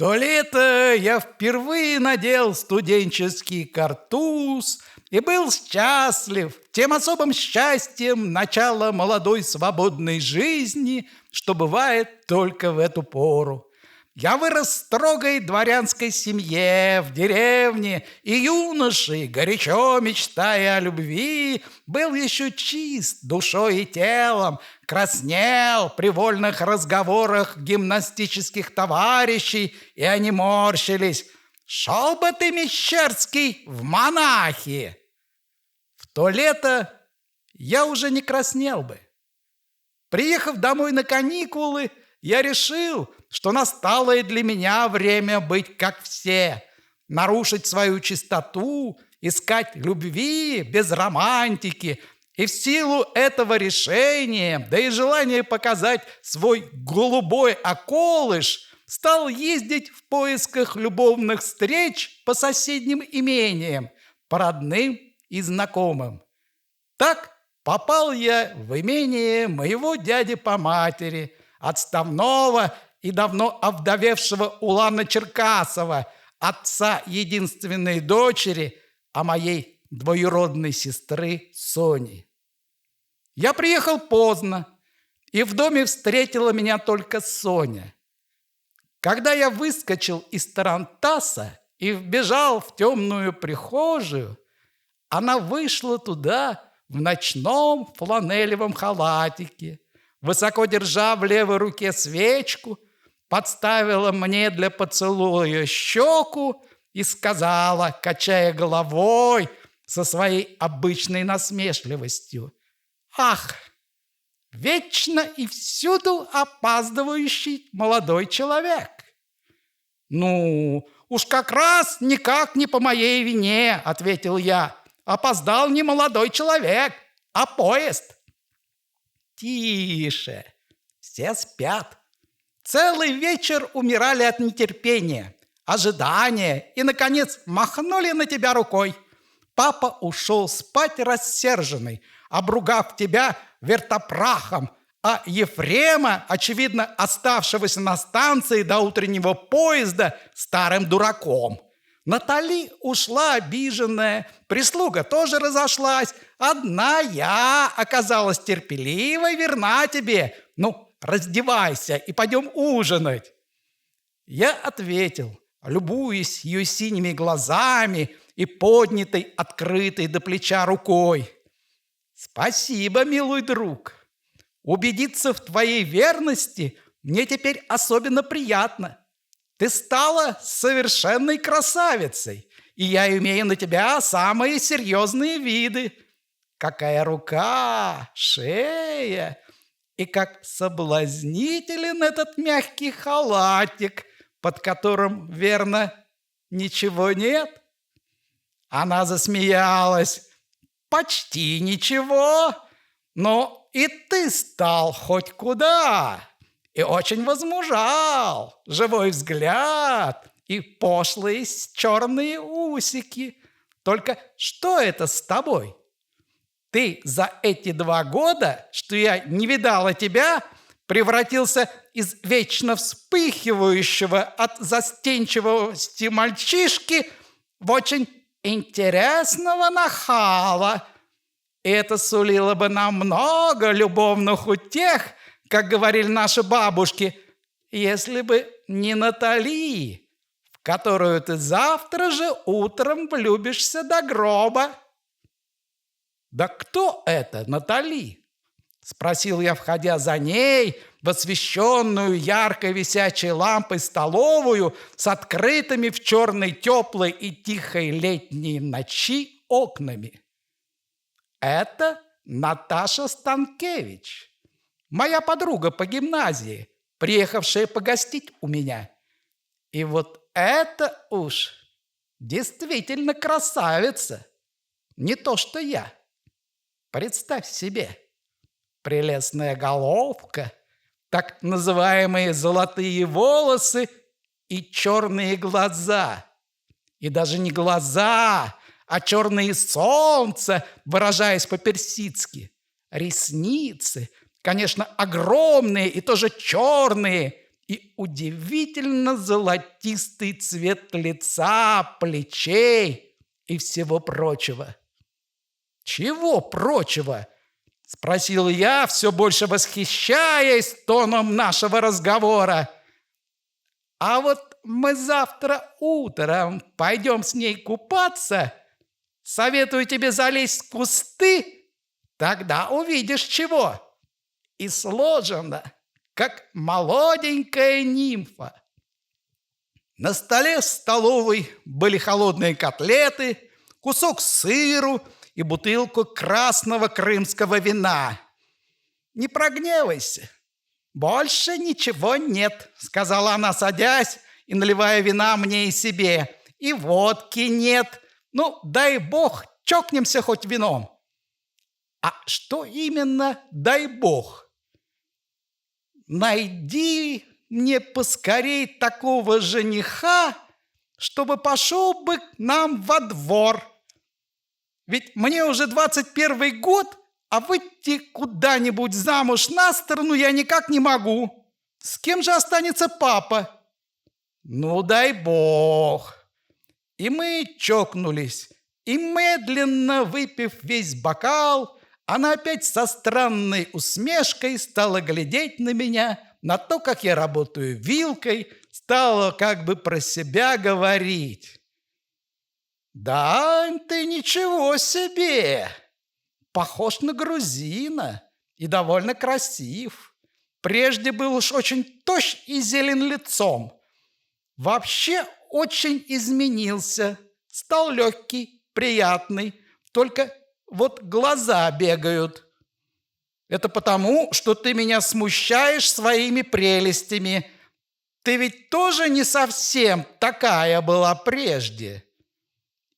то лето я впервые надел студенческий картуз и был счастлив тем особым счастьем начала молодой свободной жизни, что бывает только в эту пору. Я вырос в строгой дворянской семье, в деревне, и юношей, горячо мечтая о любви, был еще чист душой и телом, краснел при вольных разговорах гимнастических товарищей, и они морщились. «Шел бы ты, Мещерский, в монахи!» В то лето я уже не краснел бы. Приехав домой на каникулы, я решил, что настало и для меня время быть как все, нарушить свою чистоту, искать любви без романтики. И в силу этого решения, да и желания показать свой голубой околыш, стал ездить в поисках любовных встреч по соседним имениям, по родным и знакомым. Так попал я в имение моего дяди по матери, отставного и давно овдовевшего Улана Черкасова, отца единственной дочери, а моей двоюродной сестры Сони. Я приехал поздно, и в доме встретила меня только Соня. Когда я выскочил из тарантаса и вбежал в темную прихожую, она вышла туда в ночном фланелевом халатике, высоко держа в левой руке свечку, подставила мне для поцелуя щеку и сказала, качая головой со своей обычной насмешливостью: «Ах, вечно и всюду опаздывающий молодой человек!» «Ну, уж как раз никак не по моей вине», — ответил я. «Опоздал не молодой человек, а поезд». «Тише, все спят». Целый вечер умирали от нетерпения, ожидания и, наконец, махнули на тебя рукой. Папа ушел спать рассерженный, обругав тебя вертопрахом, а Ефрема, очевидно, оставшегося на станции до утреннего поезда, старым дураком. Натали ушла обиженная, прислуга тоже разошлась. Одна я оказалась терпеливой, верна тебе. Ну, раздевайся и пойдем ужинать. Я ответил, любуясь ее синими глазами и поднятой, открытой до плеча рукой: «Спасибо, милый друг. Убедиться в твоей верности мне теперь особенно приятно. Ты стала совершенной красавицей, и я имею на тебя самые серьезные виды. Какая рука, шея, и как соблазнителен этот мягкий халатик, под которым, верно, ничего нет». Она засмеялась. «Почти ничего, но и ты стал хоть куда, и очень возмужал, живой взгляд и пошлые черные усики. Только что это с тобой? Ты за эти 2 года, что я не видала тебя, превратился из вечно вспыхивающего от застенчивости мальчишки в очень интересного нахала. Это сулило бы нам много любовных утех, как говорили наши бабушки, если бы не Натали, в которую ты завтра же утром влюбишься до гроба». «Да кто это Натали?» — спросил я, входя за ней в освещенную яркой висячей лампой столовую с открытыми в черной теплой и тихой летней ночи окнами. «Это Наташа Станкевич, моя подруга по гимназии, приехавшая погостить у меня. И вот это уж действительно красавица, не то что я. Представь себе, прелестная головка, так называемые золотые волосы и черные глаза. И даже не глаза, а черные солнца, выражаясь по-персидски. Ресницы, конечно, огромные и тоже черные, и удивительно золотистый цвет лица, плечей и всего прочего. «Чего прочего?» – спросил я, все больше восхищаясь тоном нашего разговора. «А вот мы завтра утром пойдем с ней купаться. Советую тебе залезть в кусты, тогда увидишь чего. И сложено, как молоденькая нимфа». На столе в столовой были холодные котлеты, кусок сыру и бутылку красного крымского вина. «Не прогневайся, больше ничего нет», — сказала она, садясь и наливая вина мне и себе. «И водки нет. Ну, дай бог, чокнемся хоть вином». «А что именно дай бог?» «Найди мне поскорей такого жениха, чтобы пошел бы к нам во двор. Ведь мне уже 21 год, а выйти куда-нибудь замуж на сторону я никак не могу. С кем же останется папа?» «Ну, дай бог». И мы чокнулись, и медленно выпив весь бокал, она опять со странной усмешкой стала глядеть на меня, на то, как я работаю вилкой, стала как бы про себя говорить. «Да, ты ничего себе! Похож на грузина и довольно красив. Прежде был уж очень тощ и зелен лицом. Вообще очень изменился, стал легкий, приятный, только вот глаза бегают. Это потому, что ты меня смущаешь своими прелестями. Ты ведь тоже не совсем такая была прежде».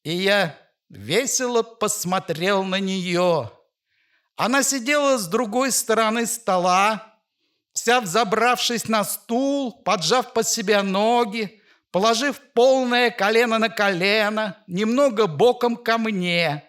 И я весело посмотрел на нее. Она сидела с другой стороны стола, вся взобравшись на стул, поджав под себя ноги, положив полное колено на колено, немного боком ко мне.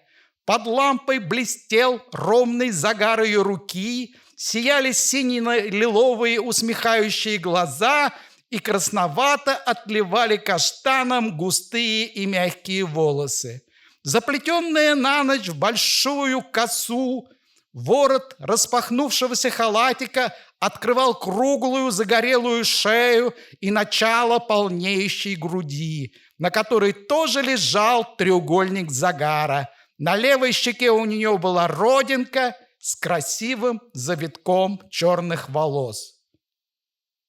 Под лампой блестел ровный загар ее руки, сияли сине-лиловые усмехающие глаза и красновато отливали каштаном густые и мягкие волосы. Заплетенная на ночь в большую косу, ворот распахнувшегося халатика открывал круглую загорелую шею и начало полнеющей груди, на которой тоже лежал треугольник загара. На левой щеке у нее была родинка с красивым завитком черных волос.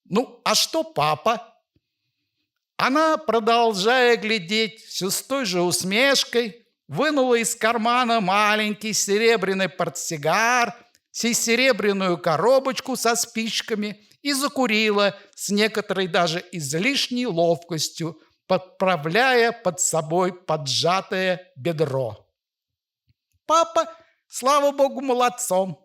«Ну, а что папа?» Она, продолжая глядеть все с той же усмешкой, вынула из кармана маленький серебряный портсигар, серебряную коробочку со спичками и закурила с некоторой даже излишней ловкостью, подправляя под собой поджатое бедро. «Папа, слава богу, молодцом.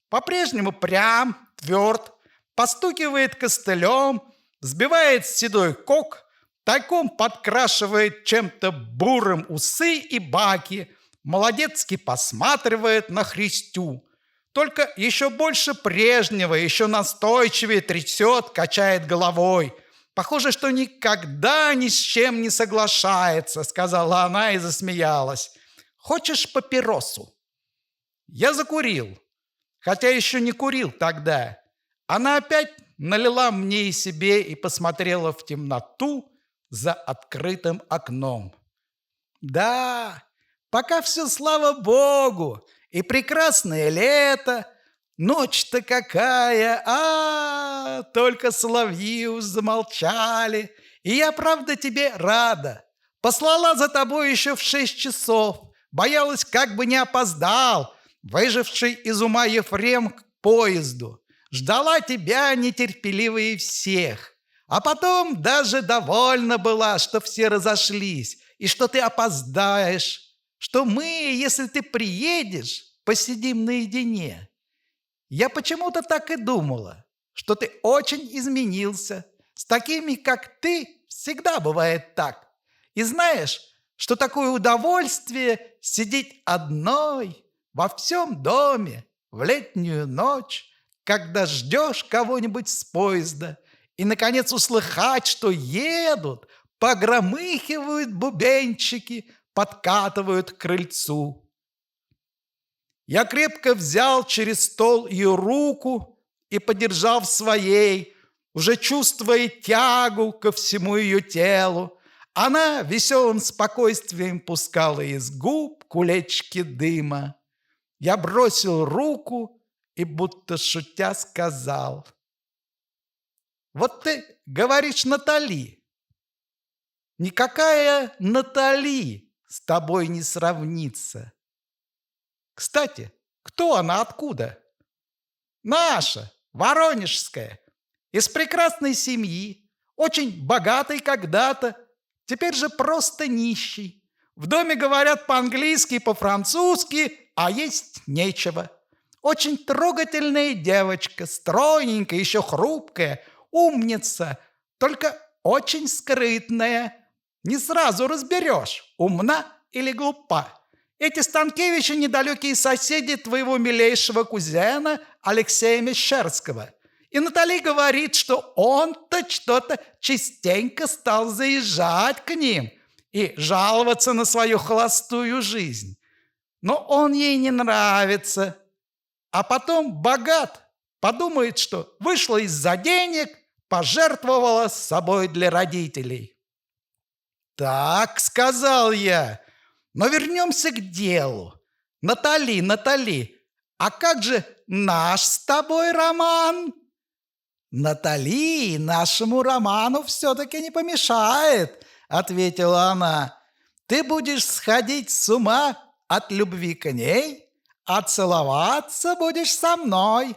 По-прежнему прям, тверд, постукивает костылем, взбивает седой кок, тайком подкрашивает чем-то бурым усы и баки, молодецки посматривает на Христю. Только еще больше прежнего, еще настойчивее трясет, качает головой. Похоже, что никогда ни с чем не соглашается», — сказала она и засмеялась. «Хочешь папиросу?» Я закурил, хотя еще не курил тогда. Она опять налила мне и себе и посмотрела в темноту за открытым окном. «Да, пока все, слава богу, и прекрасное лето, ночь-то какая, только соловьи уж замолчали, и я, правда, тебе рада. Послала за тобой еще в 6 часов, боялась, как бы не опоздал, выживший из ума Ефрем к поезду. Ждала тебя нетерпеливее всех, а потом даже довольна была, что все разошлись, и что ты опоздаешь, что мы, если ты приедешь, посидим наедине. Я почему-то так и думала, что ты очень изменился. С такими, как ты, всегда бывает так. И знаешь, что такое удовольствие сидеть одной во всем доме в летнюю ночь, когда ждешь кого-нибудь с поезда, и, наконец, услыхать, что едут, погромыхивают бубенчики, подкатывают к крыльцу. Я крепко взял через стол ее руку и подержал в своей, уже чувствуя тягу ко всему ее телу. Она веселым спокойствием пускала из губ кулечки дыма. Я бросил руку и, будто шутя, сказал: «Вот ты говоришь, Натали. Никакая Натали с тобой не сравнится. Кстати, кто она, откуда? Наша, воронежская, из прекрасной семьи, очень богатой когда-то, теперь же просто нищий. В доме говорят по-английски и по-французски, а есть нечего. Очень трогательная девочка, стройненькая, еще хрупкая, умница, только очень скрытная. Не сразу разберешь, умна или глупа. Эти Станкевичи – недалекие соседи твоего милейшего кузена Алексея Мещерского. И Натали говорит, что он-то что-то частенько стал заезжать к ним и жаловаться на свою холостую жизнь. Но он ей не нравится. А потом богат, подумает, что вышла из-за денег, пожертвовала собой для родителей. «Так», — сказал я, — «но вернемся к делу. Натали, а как же наш с тобой роман?» «Натали нашему роману все-таки не помешает», — ответила она. «Ты будешь сходить с ума от любви к ней, а целоваться будешь со мной.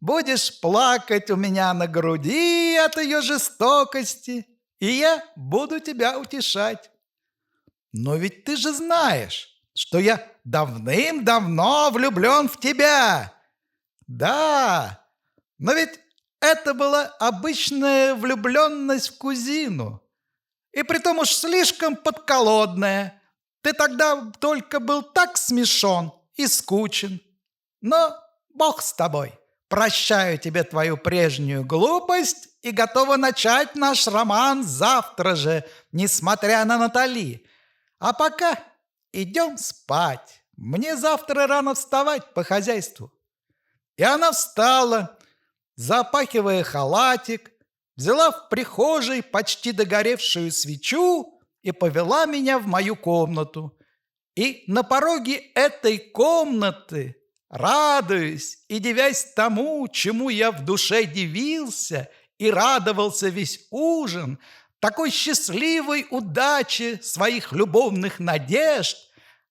Будешь плакать у меня на груди от ее жестокости, и я буду тебя утешать. Но ведь ты же знаешь, что я давным-давно влюблен в тебя». «Да, но ведь это была обычная влюбленность в кузину, и притом уж слишком подколодная. Ты тогда только был так смешон и скучен. Но Бог с тобой, прощаю тебе твою прежнюю глупость и готова начать наш роман завтра же, несмотря на Натали. А пока идем спать, мне завтра рано вставать по хозяйству». И она встала, запахивая халатик, взяла в прихожей почти догоревшую свечу и повела меня в мою комнату. И на пороге этой комнаты, радуясь и дивясь тому, чему я в душе дивился и радовался весь ужин, такой счастливой удаче своих любовных надежд,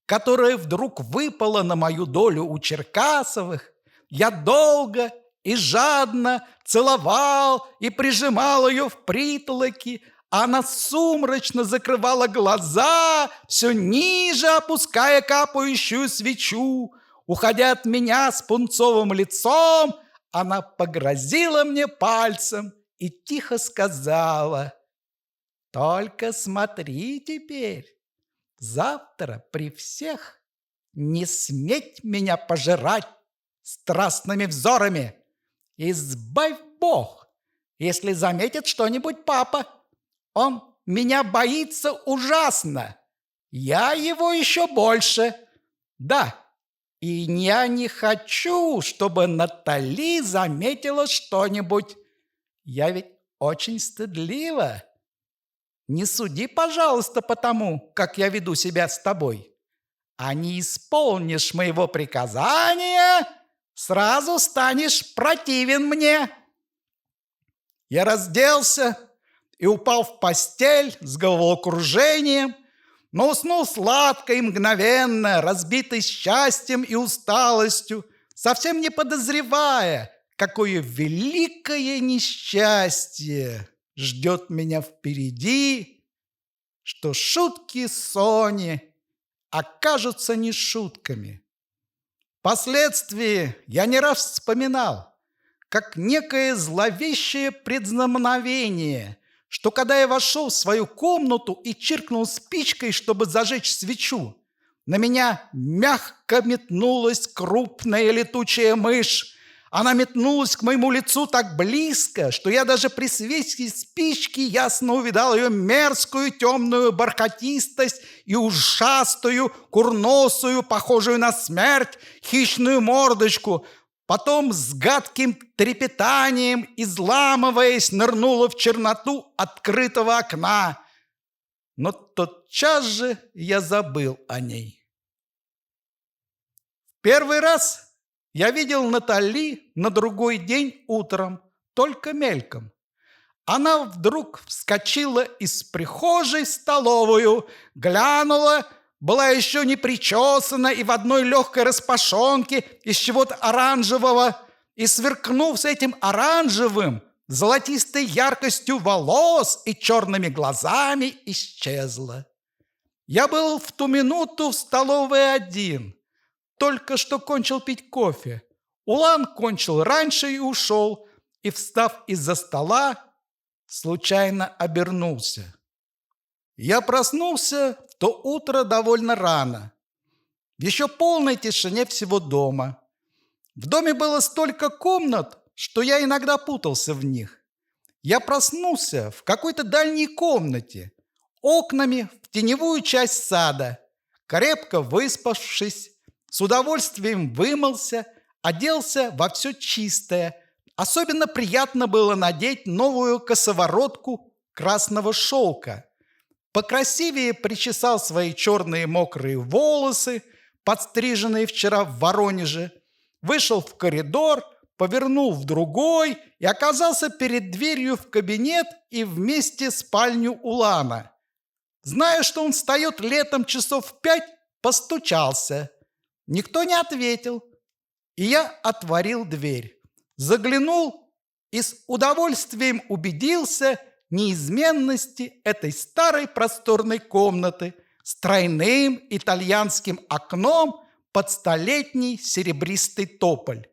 которая вдруг выпала на мою долю у Черкасовых, я долго и жадно целовал и прижимал ее в притолоке, а она сумрачно закрывала глаза, все ниже опуская капающую свечу. Уходя от меня с пунцовым лицом, она погрозила мне пальцем и тихо сказала: «Только смотри теперь, завтра при всех не сметь меня пожирать страстными взорами. Избавь Бог, если заметит что-нибудь папа. Он меня боится ужасно. Я его еще больше. Да, и я не хочу, чтобы Натали заметила что-нибудь. Я ведь очень стыдлива. Не суди, пожалуйста, по тому, как я веду себя с тобой. А не исполнишь моего приказания, сразу станешь противен мне». Я разделся и упал в постель с головокружением, но уснул сладко и мгновенно, разбитый счастьем и усталостью, совсем не подозревая, какое великое несчастье ждет меня впереди, что шутки Сони окажутся не шутками. Впоследствии я не раз вспоминал, как некое зловещее предзнаменовение, что когда я вошел в свою комнату и чиркнул спичкой, чтобы зажечь свечу, на меня мягко метнулась крупная летучая мышь. Она метнулась к моему лицу так близко, что я даже при свете спички ясно увидал ее мерзкую темную бархатистость и ужасную, курносую, похожую на смерть, хищную мордочку. Потом с гадким трепетанием, изламываясь, нырнула в черноту открытого окна. Но тотчас же я забыл о ней. Первый раз я видел Натали на другой день утром, только мельком. Она вдруг вскочила из прихожей в столовую, глянула, была еще не причесана и в одной легкой распашонке из чего-то оранжевого, и, сверкнув с этим оранжевым, золотистой яркостью волос и черными глазами, исчезла. Я был в ту минуту в столовой один. Только что кончил пить кофе. Улан кончил раньше и ушел, и, встав из-за стола, случайно обернулся. Я проснулся в то утро довольно рано, в еще полной тишине всего дома. В доме было столько комнат, что я иногда путался в них. Я проснулся в какой-то дальней комнате, окнами в теневую часть сада, крепко выспавшись, с удовольствием вымылся, оделся во все чистое. Особенно приятно было надеть новую косоворотку красного шелка. Покрасивее причесал свои черные мокрые волосы, подстриженные вчера в Воронеже, вышел в коридор, повернул в другой и оказался перед дверью в кабинет и вместе спальню Улана. Зная, что он встает летом часов в 5, постучался. Никто не ответил, и я отворил дверь, заглянул и с удовольствием убедился в неизменности этой старой просторной комнаты с тройным итальянским окном под столетний серебристый тополь.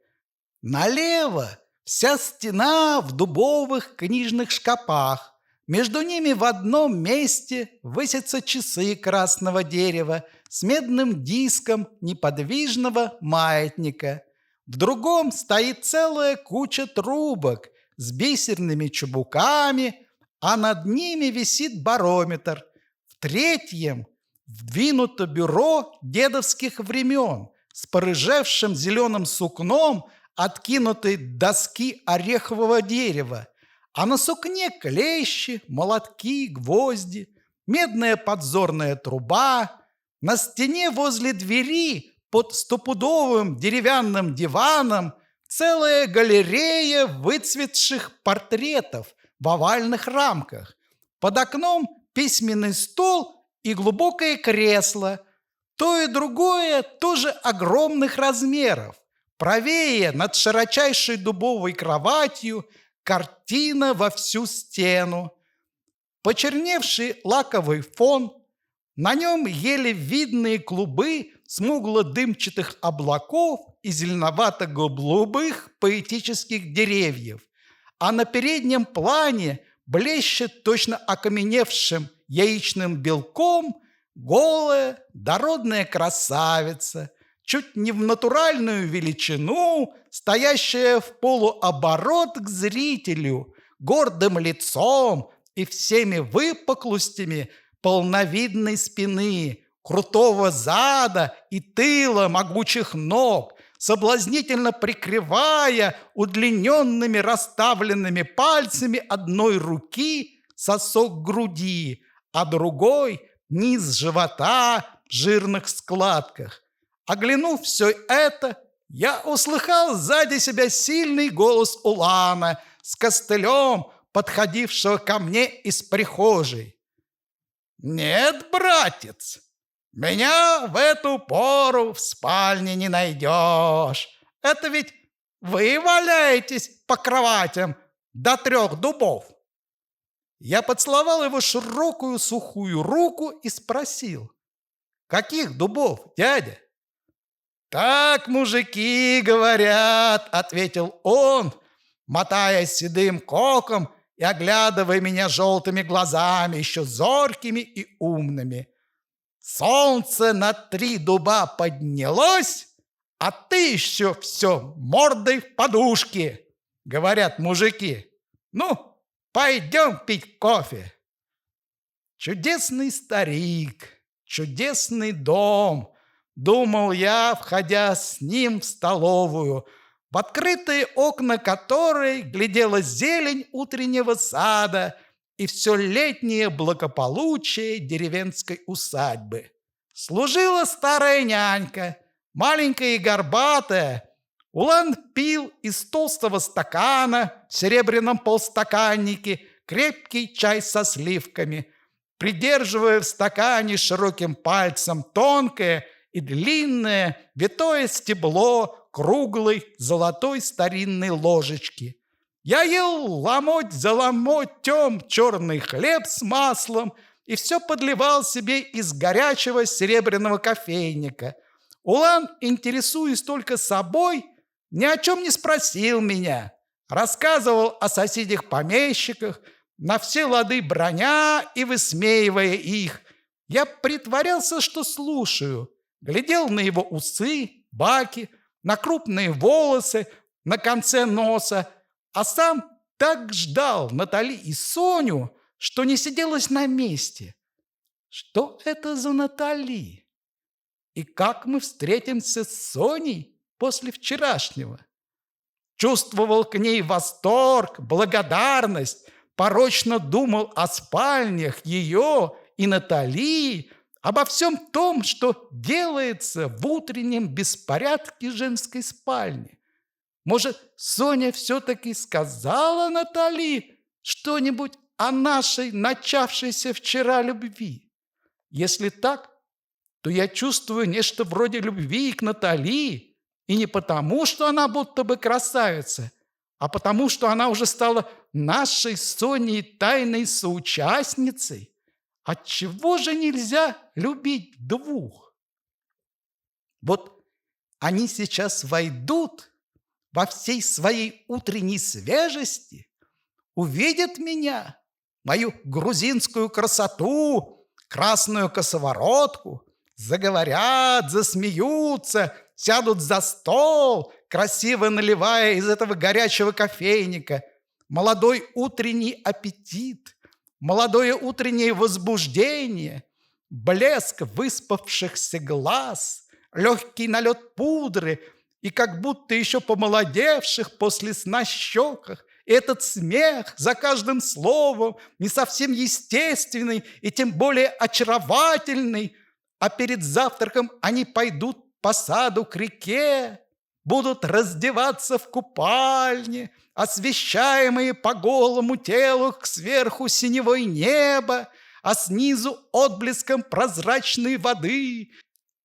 Налево вся стена в дубовых книжных шкапах. Между ними в одном месте высятся часы красного дерева с медным диском неподвижного маятника. В другом стоит целая куча трубок с бисерными чубуками, а над ними висит барометр. В третьем вдвинуто бюро дедовских времен с порыжевшим зеленым сукном откинутой доски орехового дерева, а на сукне клещи, молотки, гвозди, медная подзорная труба. На стене возле двери под стопудовым деревянным диваном целая галерея выцветших портретов в овальных рамках. Под окном письменный стол и глубокое кресло. То и другое тоже огромных размеров. Правее, над широчайшей дубовой кроватью, картина во всю стену. Почерневший лаковый фон, на нем еле видные клубы смугло-дымчатых облаков и зеленовато-голубых поэтических деревьев, а на переднем плане блещет точно окаменевшим яичным белком голая дородная красавица, чуть не в натуральную величину, стоящая в полуоборот к зрителю, гордым лицом и всеми выпуклостями полновидной спины, крутого зада и тыла могучих ног, соблазнительно прикрывая удлиненными расставленными пальцами одной руки сосок груди, а другой – низ живота в жирных складках. Оглянув все это, я услыхал сзади себя сильный голос Улана с костылем, подходившего ко мне из прихожей. «Нет, братец, меня в эту пору в спальне не найдешь. Это ведь вы валяетесь по кроватям до 3 дубов». Я поцеловал его широкую сухую руку и спросил: «Каких дубов, дядя?» «Так мужики говорят», — ответил он, мотая седым коком и оглядывая меня желтыми глазами, еще зоркими и умными. «Солнце на 3 дуба поднялось, А ты еще все мордой в подушке, говорят мужики. Ну, пойдем пить кофе. Чудесный старик, чудесный дом, думал я, входя с ним в столовую, в открытые окна которой глядела зелень утреннего сада и все летнее благополучие деревенской усадьбы. Служила старая нянька, маленькая и горбатая. Улан пил из толстого стакана в серебряном полстаканнике крепкий чай со сливками, придерживая в стакане широким пальцем тонкое и длинное витое стебло круглой золотой старинной ложечки. Я ел ломоть за ломотем черный хлеб с маслом и все подливал себе из горячего серебряного кофейника. Улан, интересуясь только собой, ни о чем не спросил меня. Рассказывал о соседях-помещиках, на все лады броня и высмеивая их. Я притворялся, что слушаю, глядел на его усы, баки, на крупные волосы на конце носа, а сам так ждал Натали и Соню, что не сиделось на месте. Что это за Натали? И как мы встретимся с Соней после вчерашнего? Чувствовал к ней восторг, благодарность, порочно думал о спальнях ее и Натали, обо всем том, что делается в утреннем беспорядке женской спальни. Может, Соня все-таки сказала Натали что-нибудь о нашей начавшейся вчера любви? Если так, то я чувствую нечто вроде любви к Натали, и не потому, что она будто бы красавица, а потому, что она уже стала нашей с Соней тайной соучастницей. Отчего же нельзя любить двух? Вот они сейчас войдут во всей своей утренней свежести, увидят меня, мою грузинскую красоту, красную косоворотку, заговорят, засмеются, сядут за стол, красиво наливая из этого горячего кофейника. Молодой утренний аппетит, молодое утреннее возбуждение, блеск выспавшихся глаз, легкий налет пудры и как будто еще помолодевших после сна щеках. И этот смех за каждым словом не совсем естественный и тем более очаровательный. А перед завтраком они пойдут по саду к реке, будут раздеваться в купальне, освещаемые по голому телу сверху синевой небо, а снизу отблеском прозрачной воды.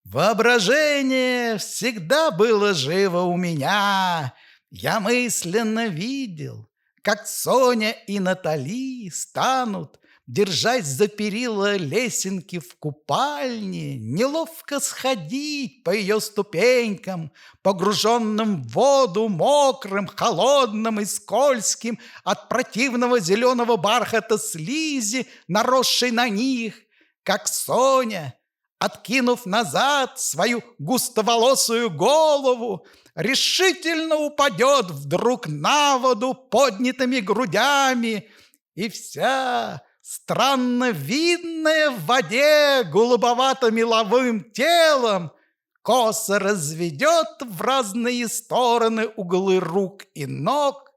Воображение всегда было живо у меня. Я мысленно видел, как Соня и Натали станут, держась за перила лесенки в купальне, неловко сходить по ее ступенькам, погруженным в воду, мокрым, холодным и скользким от противного зеленого бархата слизи, наросшей на них, как Соня, откинув назад свою густоволосую голову, решительно упадет вдруг на воду поднятыми грудями, и вся странно видная в воде голубовато-меловым телом косо разведет в разные стороны углы рук и ног,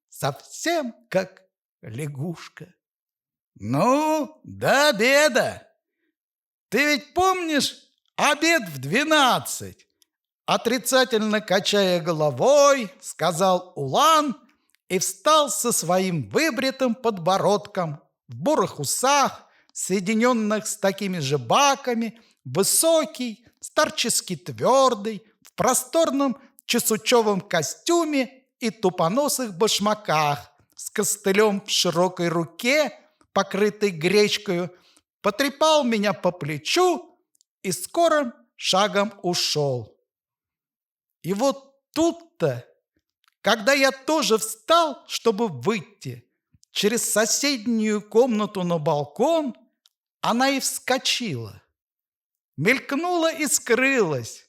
совсем как лягушка. Ну, до обеда. Ты ведь помнишь обед в 12? Отрицательно качая головой, сказал Улан и встал со своим выбритым подбородком, в бурых усах, соединенных с такими же баками, высокий, старчески твердый, в просторном чесучевом костюме и тупоносых башмаках, с костылем в широкой руке, покрытой гречкою, потрепал меня по плечу и скорым шагом ушел. И вот тут-то, когда я тоже встал, чтобы выйти через соседнюю комнату на балкон, она и вскочила. Мелькнула и скрылась,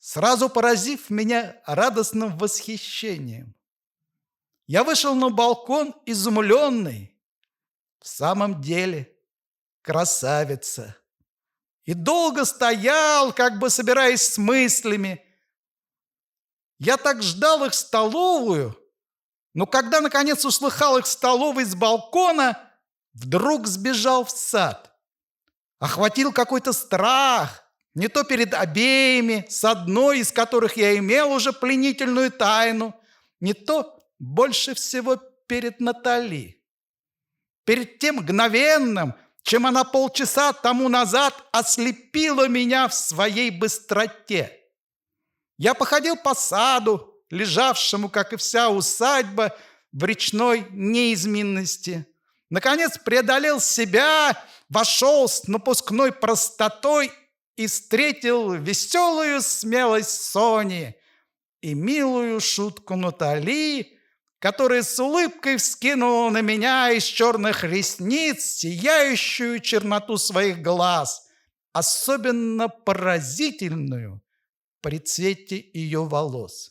сразу поразив меня радостным восхищением. Я вышел на балкон изумленный. В самом деле красавица. И долго стоял, как бы собираясь с мыслями. Я так ждал их в столовую, но когда, наконец, услыхал их в столовой с балкона, вдруг сбежал в сад. Охватил какой-то страх, не то перед обеими, с одной из которых я имел уже пленительную тайну, не то больше всего перед Натали. Перед тем мгновенным, чем она полчаса тому назад ослепила меня в своей быстроте. Я походил по саду, лежавшему, как и вся усадьба, в речной неизменности. Наконец преодолел себя, вошел с напускной простотой и встретил веселую смелость Сони и милую шутку Натали, которая с улыбкой вскинула на меня из черных ресниц сияющую черноту своих глаз, особенно поразительную при цвете ее волос.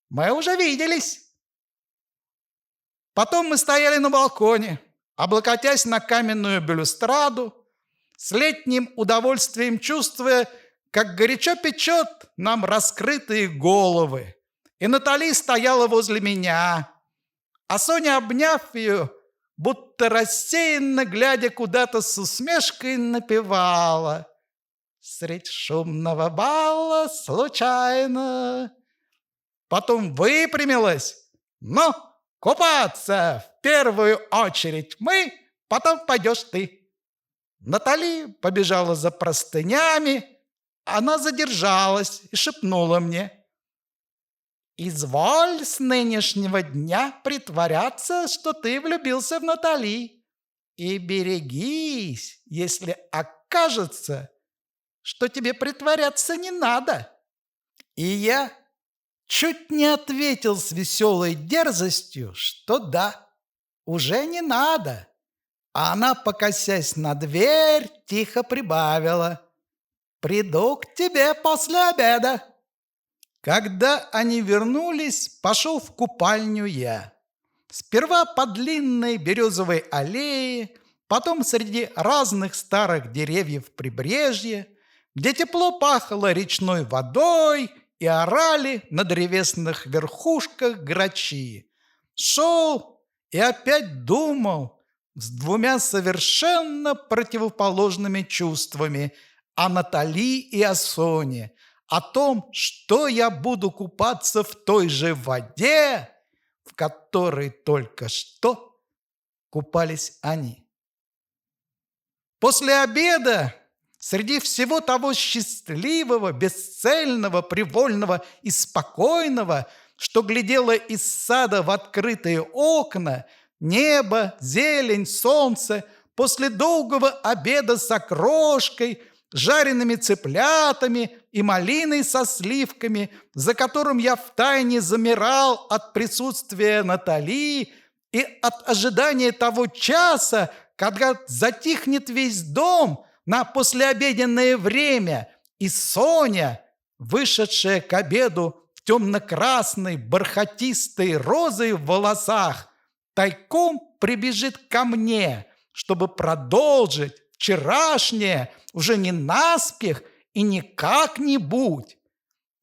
Мы уже виделись. Потом мы стояли на балконе, облокотясь на каменную балюстраду, с летним удовольствием чувствуя, как горячо печет нам раскрытые головы. И Натали стояла возле меня, а Соня, обняв ее, будто рассеянно глядя куда-то с усмешкой, напевала: «Средь шумного бала случайно». Потом выпрямилась: «Ну, купаться в первую очередь мы, потом пойдешь ты». Натали побежала за простынями, она задержалась и шепнула мне: «Изволь с нынешнего дня притворяться, что ты влюбился в Натали, и берегись, если окажется, что тебе притворяться не надо». И я чуть не ответил с веселой дерзостью, что да, уже не надо. А она, покосясь на дверь, тихо прибавила: «Приду к тебе после обеда». Когда они вернулись, пошел в купальню я. Сперва по длинной березовой аллее, потом среди разных старых деревьев прибрежья, где тепло пахло речной водой и орали на древесных верхушках грачи. Шел и опять думал с двумя совершенно противоположными чувствами о Натали и о Соне, о том, что я буду купаться в той же воде, в которой только что купались они. После обеда, среди всего того счастливого, бесцельного, привольного и спокойного, что глядело из сада в открытые окна, небо, зелень, солнце, после долгого обеда с окрошкой, жареными цыплятами и малиной со сливками, за которым я втайне замирал от присутствия Натали и от ожидания того часа, когда затихнет весь дом на послеобеденное время, и Соня, вышедшая к обеду в темно-красной бархатистой розой в волосах, тайком прибежит ко мне, чтобы продолжить вчерашнее уже не наспех и не как-нибудь.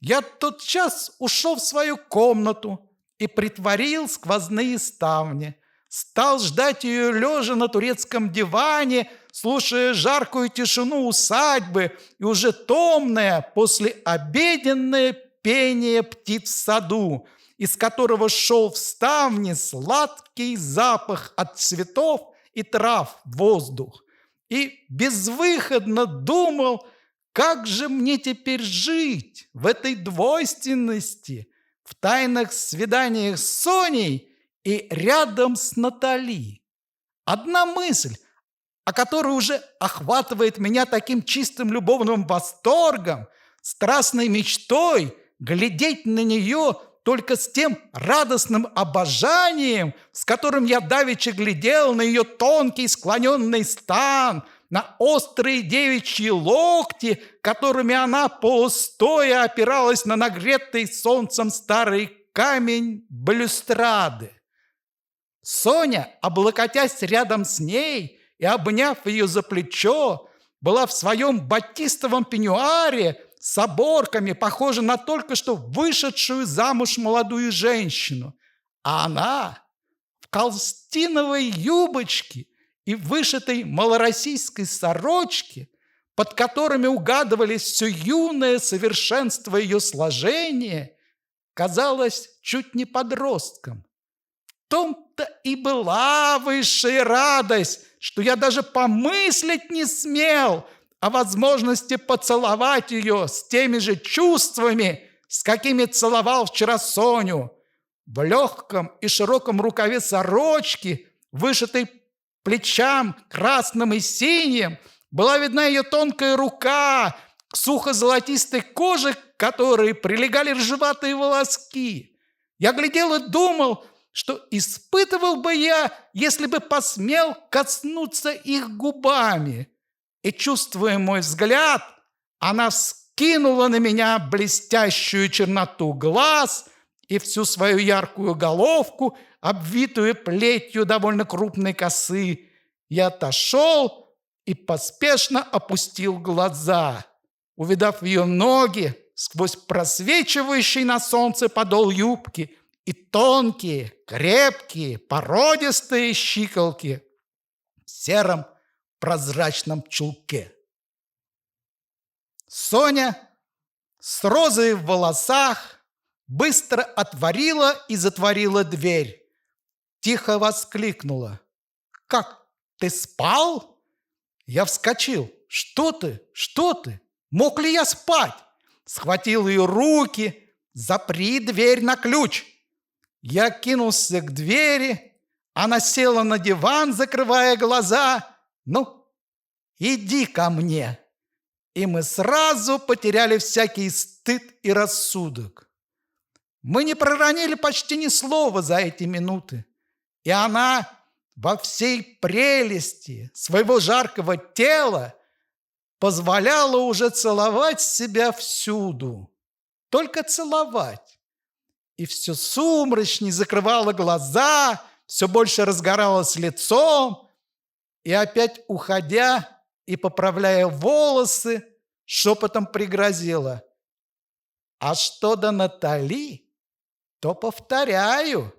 Я тотчас ушел в свою комнату и притворил сквозные ставни. Стал ждать ее лежа на турецком диване, слушая жаркую тишину усадьбы и уже томное послеобеденное пение птиц в саду, из которого шел в ставни сладкий запах от цветов и трав в воздух. И безвыходно думал, как же мне теперь жить в этой двойственности, в тайных свиданиях с Соней и рядом с Натали. Одна мысль, о которой уже охватывает меня таким чистым любовным восторгом, страстной мечтой, глядеть на нее только с тем радостным обожанием, с которым я давеча глядел на ее тонкий склоненный стан, на острые девичьи локти, которыми она полустоя опиралась на нагретый солнцем старый камень балюстрады. Соня, облокотясь рядом с ней и обняв ее за плечо, была в своем батистовом пеньюаре с оборками, похожа на только что вышедшую замуж молодую женщину. А она в холстиновой юбочке и вышитой малороссийской сорочке, под которыми угадывались все юное совершенство ее сложения, казалась чуть не подростком. В том-то и была высшая радость, что я даже помыслить не смел о возможности поцеловать ее с теми же чувствами, с какими целовал вчера Соню, в легком и широком рукаве сорочки, вышитой плечам красным и синим, была видна ее тонкая рука, к сухо-золотистой коже которой прилегали рыжеватые волоски. Я глядел и думал, что испытывал бы я, если бы посмел коснуться их губами. И, чувствуя мой взгляд, она вскинула на меня блестящую черноту глаз и всю свою яркую головку, обвитую плетью довольно крупной косы. Я отошел и поспешно опустил глаза, увидав ее ноги сквозь просвечивающий на солнце подол юбки и тонкие, крепкие, породистые щиколки в сером прозрачном чулке. Соня с розой в волосах быстро отворила и затворила дверь. Тихо воскликнула: «Как, ты спал?» Я вскочил. «Что ты? Что ты? Мог ли я спать?» Схватил ее руки. «Запри дверь на ключ!» Я кинулся к двери. Она села на диван, закрывая глаза. «Ну, иди ко мне!» И мы сразу потеряли всякий стыд и рассудок. Мы не проронили почти ни слова за эти минуты. И она во всей прелести своего жаркого тела позволяла уже целовать себя всюду. Только целовать. И все сумрачней закрывала глаза, все больше разгоралось лицом, и опять, уходя и поправляя волосы, шепотом пригрозила: «А что до Натали, то повторяю,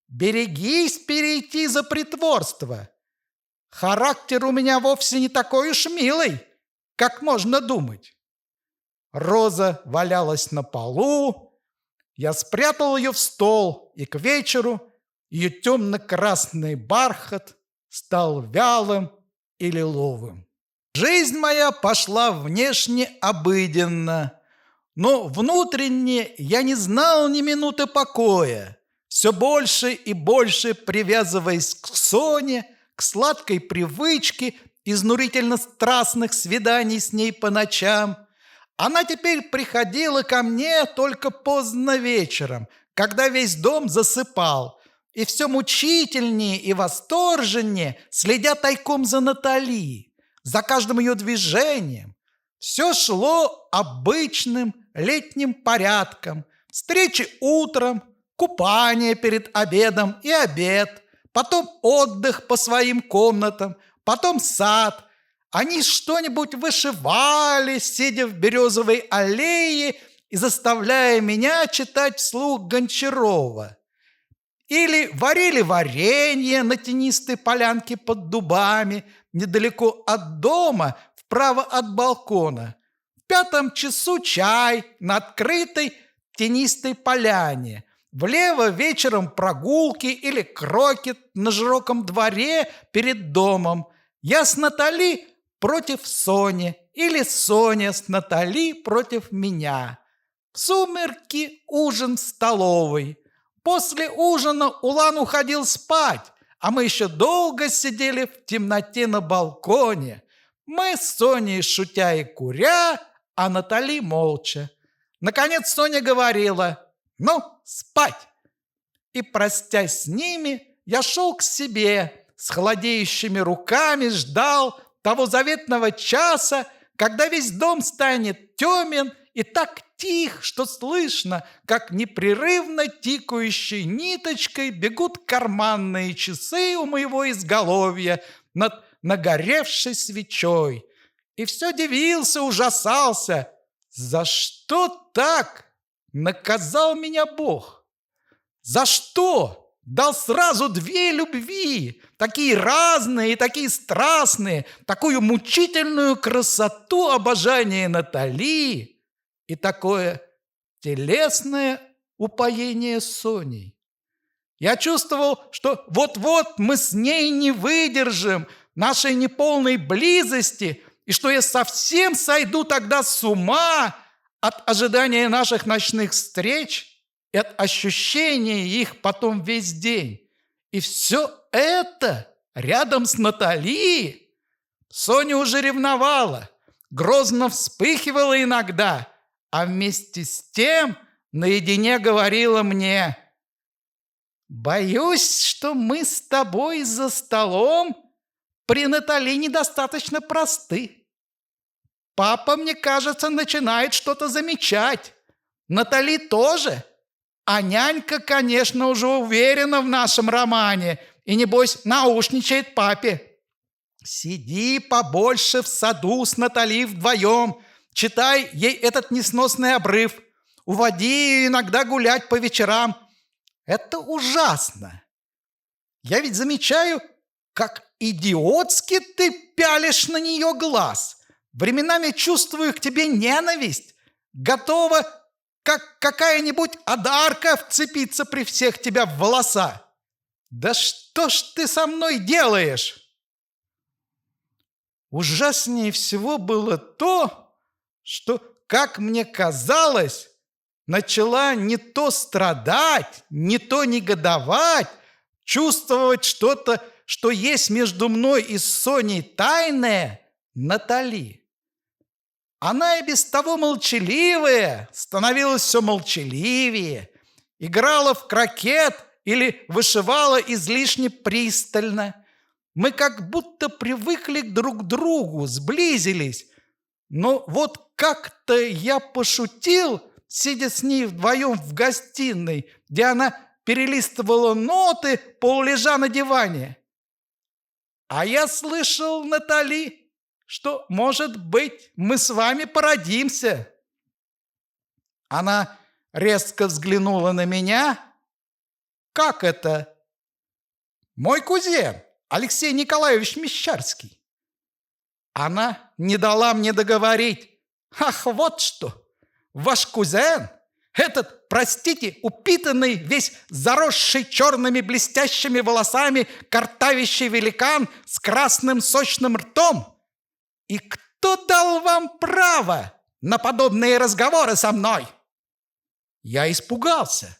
берегись перейти за притворство. Характер у меня вовсе не такой уж милый, как можно думать». Роза валялась на полу. Я спрятал ее в стол, и к вечеру ее темно-красный бархат стал вялым и лиловым. Жизнь моя пошла внешне обыденно, но внутренне я не знал ни минуты покоя, все больше и больше привязываясь к Соне, к сладкой привычке изнурительно страстных свиданий с ней по ночам. Она теперь приходила ко мне только поздно вечером, когда весь дом засыпал, и все мучительнее и восторженнее, следя тайком за Натали, за каждым ее движением. Все шло обычным летним порядком: встречи утром, купание перед обедом и обед, потом отдых по своим комнатам, потом сад. Они что-нибудь вышивали, сидя в березовой аллее и заставляя меня читать вслух Гончарова. Или варили варенье на тенистой полянке под дубами, недалеко от дома, вправо от балкона. В 5 часу чай на открытой тенистой поляне. Влево вечером прогулки или крокет на широком дворе перед домом. Я с Натали против Сони или Соня с Натали против меня. В сумерки ужин в столовой. После ужина Улан уходил спать, а мы еще долго сидели в темноте на балконе. Мы с Соней шутя и куря, а Натали молча. Наконец Соня говорила: «Ну, спать!» И, простясь с ними, я шел к себе, с холодеющими руками ждал того заветного часа, когда весь дом станет темен и так тих, что слышно, как непрерывно тикающей ниточкой бегут карманные часы у моего изголовья над нагоревшей свечой. И все дивился, ужасался. За что так наказал меня Бог? За что? Дал сразу две любви, такие разные и такие страстные, такую мучительную красоту обожания Натали и такое телесное упоение Соней. Я чувствовал, что вот-вот мы с ней не выдержим нашей неполной близости, и что я совсем сойду тогда с ума от ожидания наших ночных встреч и от ощущения их потом весь день. И все это рядом с Натали. Соня уже ревновала, грозно вспыхивала иногда, а вместе с тем наедине говорила мне: «Боюсь, что мы с тобой за столом при Натали недостаточно просты. Папа, мне кажется, начинает что-то замечать. Натали тоже. А нянька, конечно, уже уверена в нашем романе и, небось, наушничает папе. Сиди побольше в саду с Натали вдвоем, читай ей этот несносный обрыв, уводи ее иногда гулять по вечерам. Это ужасно. Я ведь замечаю, как идиотски ты пялишь на нее глаз. Временами чувствую к тебе ненависть, готова, как какая-нибудь одарка, вцепиться при всех тебя в волоса. Да что ж ты со мной делаешь?» Ужаснее всего было то, что, как мне казалось, начала не то страдать, не то негодовать, чувствовать что-то, что есть между мной и Соней тайное, Натали. Она и без того молчаливая становилась все молчаливее, играла в крокет или вышивала излишне пристально. Мы как будто привыкли друг к другу, сблизились. Но вот как-то я пошутил, сидя с ней вдвоем в гостиной, где она перелистывала ноты, полулежа на диване. А я слышал, Натали, что, может быть, мы с вами породимся. Она резко взглянула на меня. «Как это?» «Мой кузен, Алексей Николаевич Мещерский». Она не дала мне договорить. «Ах, вот что! Ваш кузен, этот, простите, упитанный, весь заросший черными блестящими волосами картавящий великан с красным сочным ртом. И кто дал вам право на подобные разговоры со мной?» Я испугался.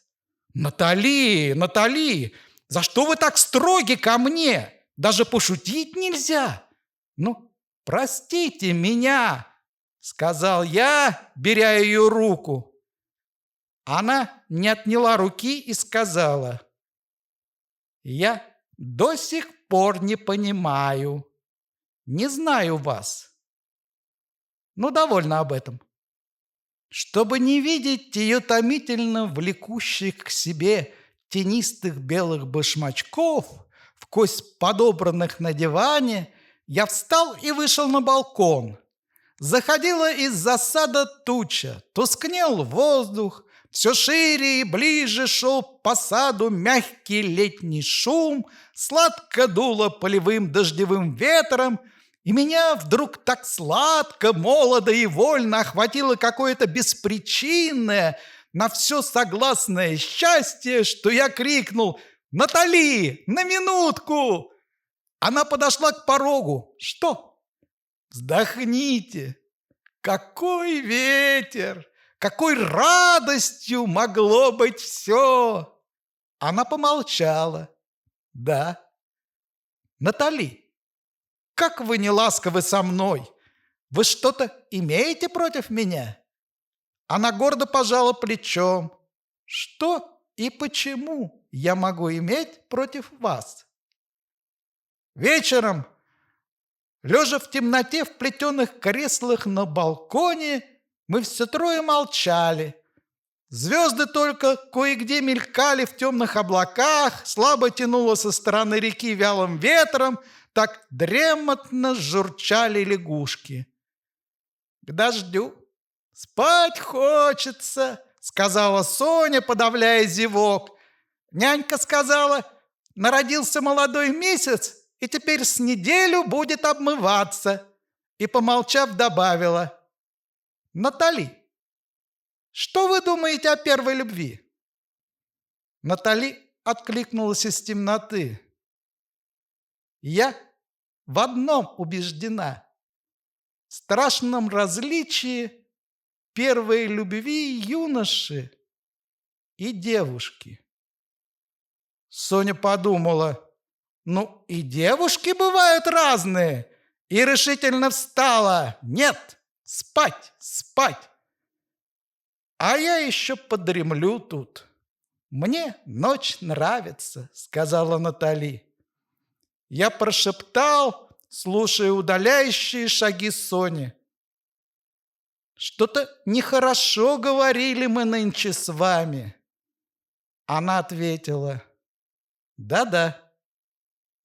«Натали, Натали, за что вы так строги ко мне? Даже пошутить нельзя. Ну, простите меня», — сказал я, беря ее руку. Она не отняла руки и сказала: «Я до сих пор не понимаю. Не знаю вас. Ну, довольно об этом». Чтобы не видеть ее томительно влекущих к себе тенистых белых башмачков, вкось подобранных на диване, я встал и вышел на балкон. Заходила из-за сада туча, тускнел воздух, все шире и ближе шел по саду мягкий летний шум, сладко дуло полевым дождевым ветром, и меня вдруг так сладко, молодо и вольно охватило какое-то беспричинное, на все согласное счастье, что я крикнул: «Натали, на минутку!» Она подошла к порогу. «Что?» «Вздохните! Какой ветер! Какой радостью могло быть все!» Она помолчала. «Да. Натали, как вы не ласковы со мной! Вы что-то имеете против меня?» Она гордо пожала плечом. «Что и почему я могу иметь против вас?» Вечером, Лежа в темноте в плетеных креслах на балконе, мы все трое молчали. Звезды только кое-где мелькали в темных облаках, слабо тянуло со стороны реки вялым ветром, так дремотно журчали лягушки. «К дождю спать хочется», — сказала Соня, подавляя зевок. Нянька сказала, народился молодой месяц, и теперь с неделю будет обмываться. И, помолчав, добавила: «Натали, что вы думаете о первой любви?» Натали откликнулась из темноты. «Я в одном убеждена: в страшном различии первой любви юноши и девушки». Соня подумала: ну и девушки бывают разные, и решительно встала: «Нет, спать, спать! А я еще подремлю тут. Мне ночь нравится», — сказала Натали. Я прошептал, слушая удаляющие шаги Сони: «Что-то нехорошо говорили мы нынче с вами». Она ответила: «Да-да,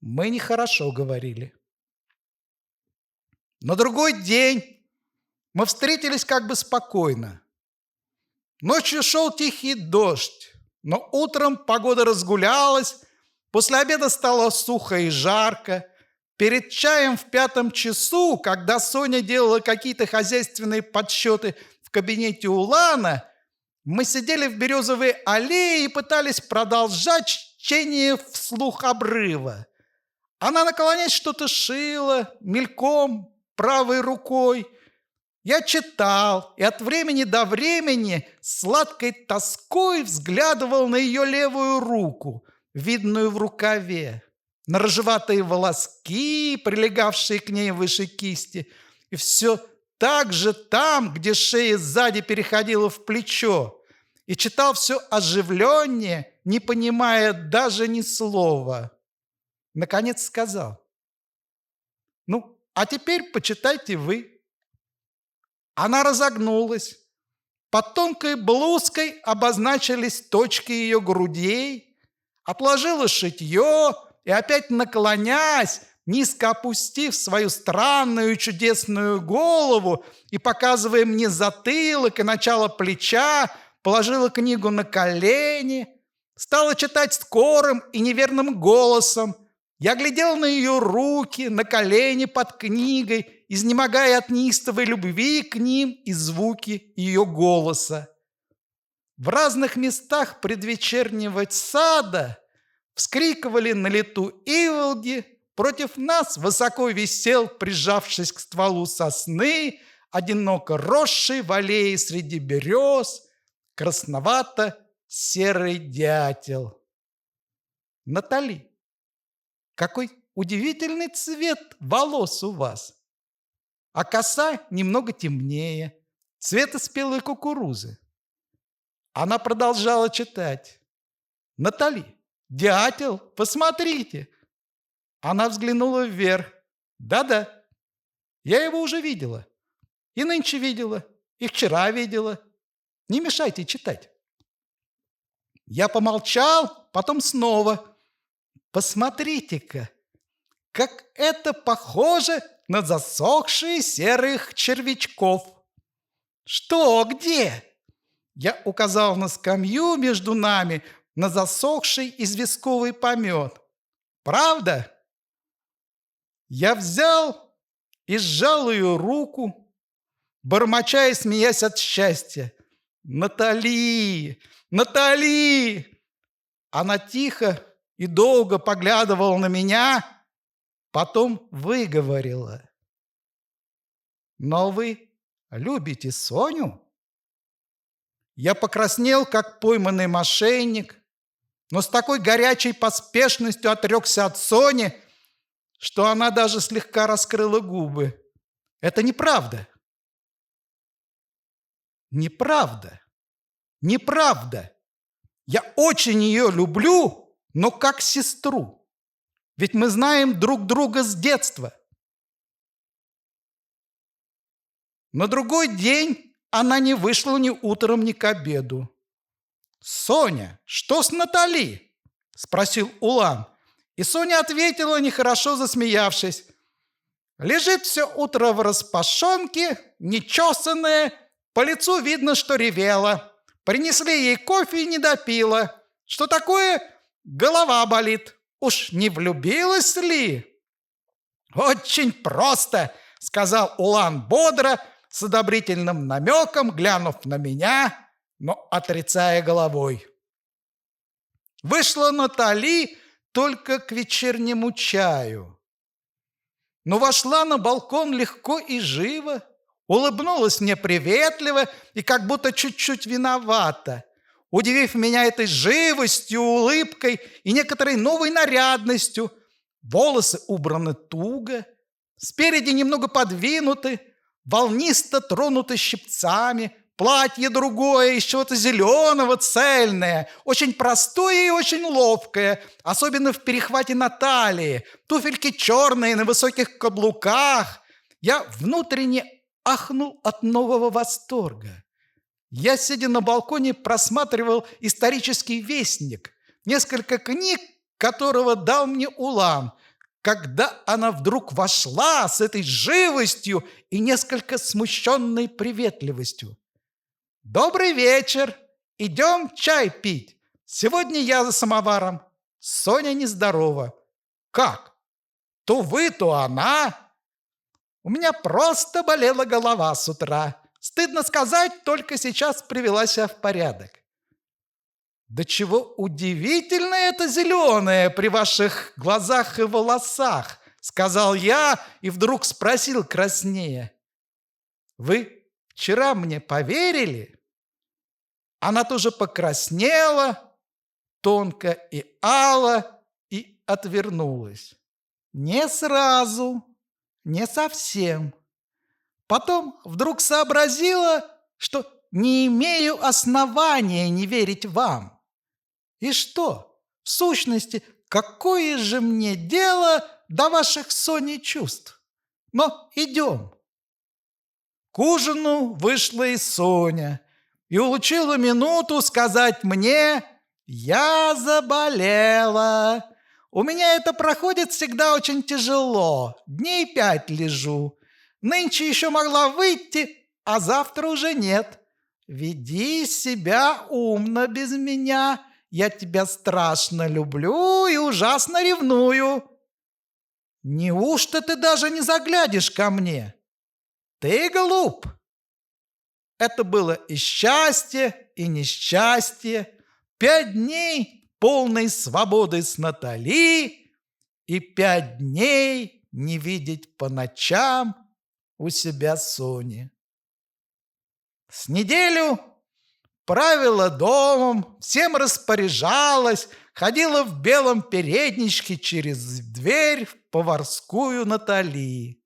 мы нехорошо говорили». На другой день мы встретились как бы спокойно. Ночью шел тихий дождь, но утром погода разгулялась, после обеда стало сухо и жарко. Перед чаем в 5 часу, когда Соня делала какие-то хозяйственные подсчеты в кабинете Улана, мы сидели в березовой аллее и пытались продолжать чтение вслух обрыва. Она, наклонясь, что-то шила, мельком, правой рукой. Я читал и от времени до времени сладкой тоской взглядывал на ее левую руку, видную в рукаве, на рыжеватые волоски, прилегавшие к ней выше кисти, и все так же там, где шея сзади переходила в плечо, и читал все оживленнее, не понимая даже ни слова. Наконец сказал: «Ну, а теперь почитайте вы». Она разогнулась. Под тонкой блузкой обозначились точки ее грудей, отложила шитье и, опять наклонясь, низко опустив свою странную чудесную голову и показывая мне затылок и начало плеча, положила книгу на колени, стала читать скорым и неверным голосом. Я глядел на ее руки, на колени под книгой, изнемогая от неистовой любви к ним и звуки ее голоса. В разных местах предвечернего сада вскрикивали на лету иволги, против нас высоко висел, прижавшись к стволу сосны, одиноко росший в аллее среди берез, красновато-серый дятел. Натали, какой удивительный цвет волос у вас! А коса немного темнее, цвета спелой кукурузы. Она продолжала читать. «Натали, дятел, посмотрите!» Она взглянула вверх. «Да-да, я его уже видела. И нынче видела, и вчера видела. Не мешайте читать». Я помолчал, потом снова. «Посмотрите-ка, как это похоже на засохшие серых червячков!» «Что, где?» Я указал на скамью между нами, на засохший известковый помет. «Правда?» Я взял и сжал ее руку, бормоча и смеясь от счастья. «Натали! Натали!» Она тихо и долго поглядывала на меня, потом выговорила: «Но вы любите Соню?» Я покраснел, как пойманный мошенник, но с такой горячей поспешностью отрекся от Сони, что она даже слегка раскрыла губы. «Это неправда». «Неправда. Неправда. Я очень ее люблю, но как сестру. Ведь мы знаем друг друга с детства». На другой день она не вышла ни утром, ни к обеду. «Соня, что с Натали?» – спросил Улан. И Соня ответила, нехорошо засмеявшись: «Лежит все утро в распашонке, нечесанная, по лицу видно, что ревела. Принесли ей кофе и не допила. Что такое? Голова болит. Уж не влюбилась ли?» «Очень просто», — сказал Улан бодро, с одобрительным намеком, глянув на меня, но отрицая головой. Вышла Натали только к вечернему чаю, но вошла на балкон легко и живо, улыбнулась мне приветливо и как будто чуть-чуть виновата, удивив меня этой живостью, улыбкой и некоторой новой нарядностью. Волосы убраны туго, спереди немного подвинуты, волнисто тронуты щипцами, платье другое, из чего-то зеленого, цельное, очень простое и очень ловкое, особенно в перехвате на талии, туфельки черные на высоких каблуках. Я внутренне ахнул от нового восторга. Я, сидя на балконе, просматривал исторический вестник, несколько книг которого дал мне Улан, когда она вдруг вошла с этой живостью и несколько смущенной приветливостью. «Добрый вечер! Идем чай пить. Сегодня я за самоваром. Соня нездорова». «Как? То вы, то она?» «У меня просто болела голова с утра. Стыдно сказать, только сейчас привела себя в порядок». «Да чего удивительно это зеленое при ваших глазах и волосах», — сказал я и вдруг спросил краснея: «Вы вчера мне поверили?» Она тоже покраснела, тонко и ало, и отвернулась. Не сразу, не совсем. Потом вдруг сообразила, что не имею основания не верить вам. И что, в сущности, какое же мне дело до ваших с Соней чувств? Но идем. К ужину вышла и Соня, и улучила минуту сказать мне: «Я заболела. У меня это проходит всегда очень тяжело. Дней 5 лежу. Нынче еще могла выйти, а завтра уже нет. Веди себя умно без меня. Я тебя страшно люблю и ужасно ревную. Неужто ты даже не заглядишь ко мне? Ты глуп». Это было и счастье, и несчастье. 5 дней полной свободы с Натали и 5 дней не видеть по ночам у себя Сони. С неделю правила домом, всем распоряжалась, ходила в белом передничке через дверь в поварскую Натали.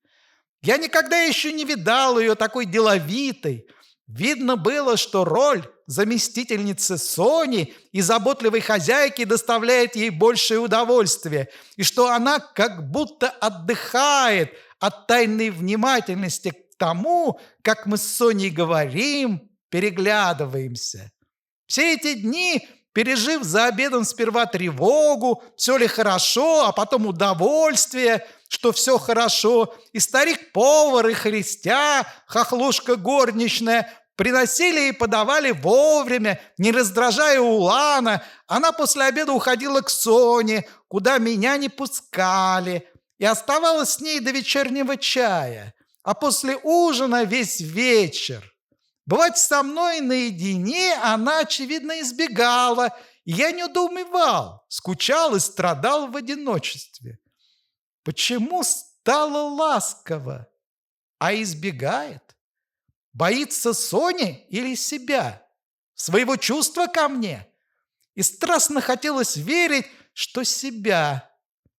Я никогда еще не видал ее такой деловитой. Видно было, что роль заместительницы Сони и заботливой хозяйки доставляет ей большее удовольствие, и что она как будто отдыхает от тайной внимательности к тому, как мы с Соней говорим, переглядываемся. Все эти дни, пережив за обедом сперва тревогу, все ли хорошо, а потом удовольствие, что все хорошо, и старик-повар, и христя, хохлушка горничная, приносили и подавали вовремя, не раздражая Улана. Она после обеда уходила к Соне, куда меня не пускали, и оставалась с ней до вечернего чая, а после ужина весь вечер. Бывать со мной наедине она, очевидно, избегала, и я недоумевал, скучал и страдал в одиночестве. Почему стала ласкова, а избегает? Боится Сони или себя, своего чувства ко мне? И страстно хотелось верить, что себя.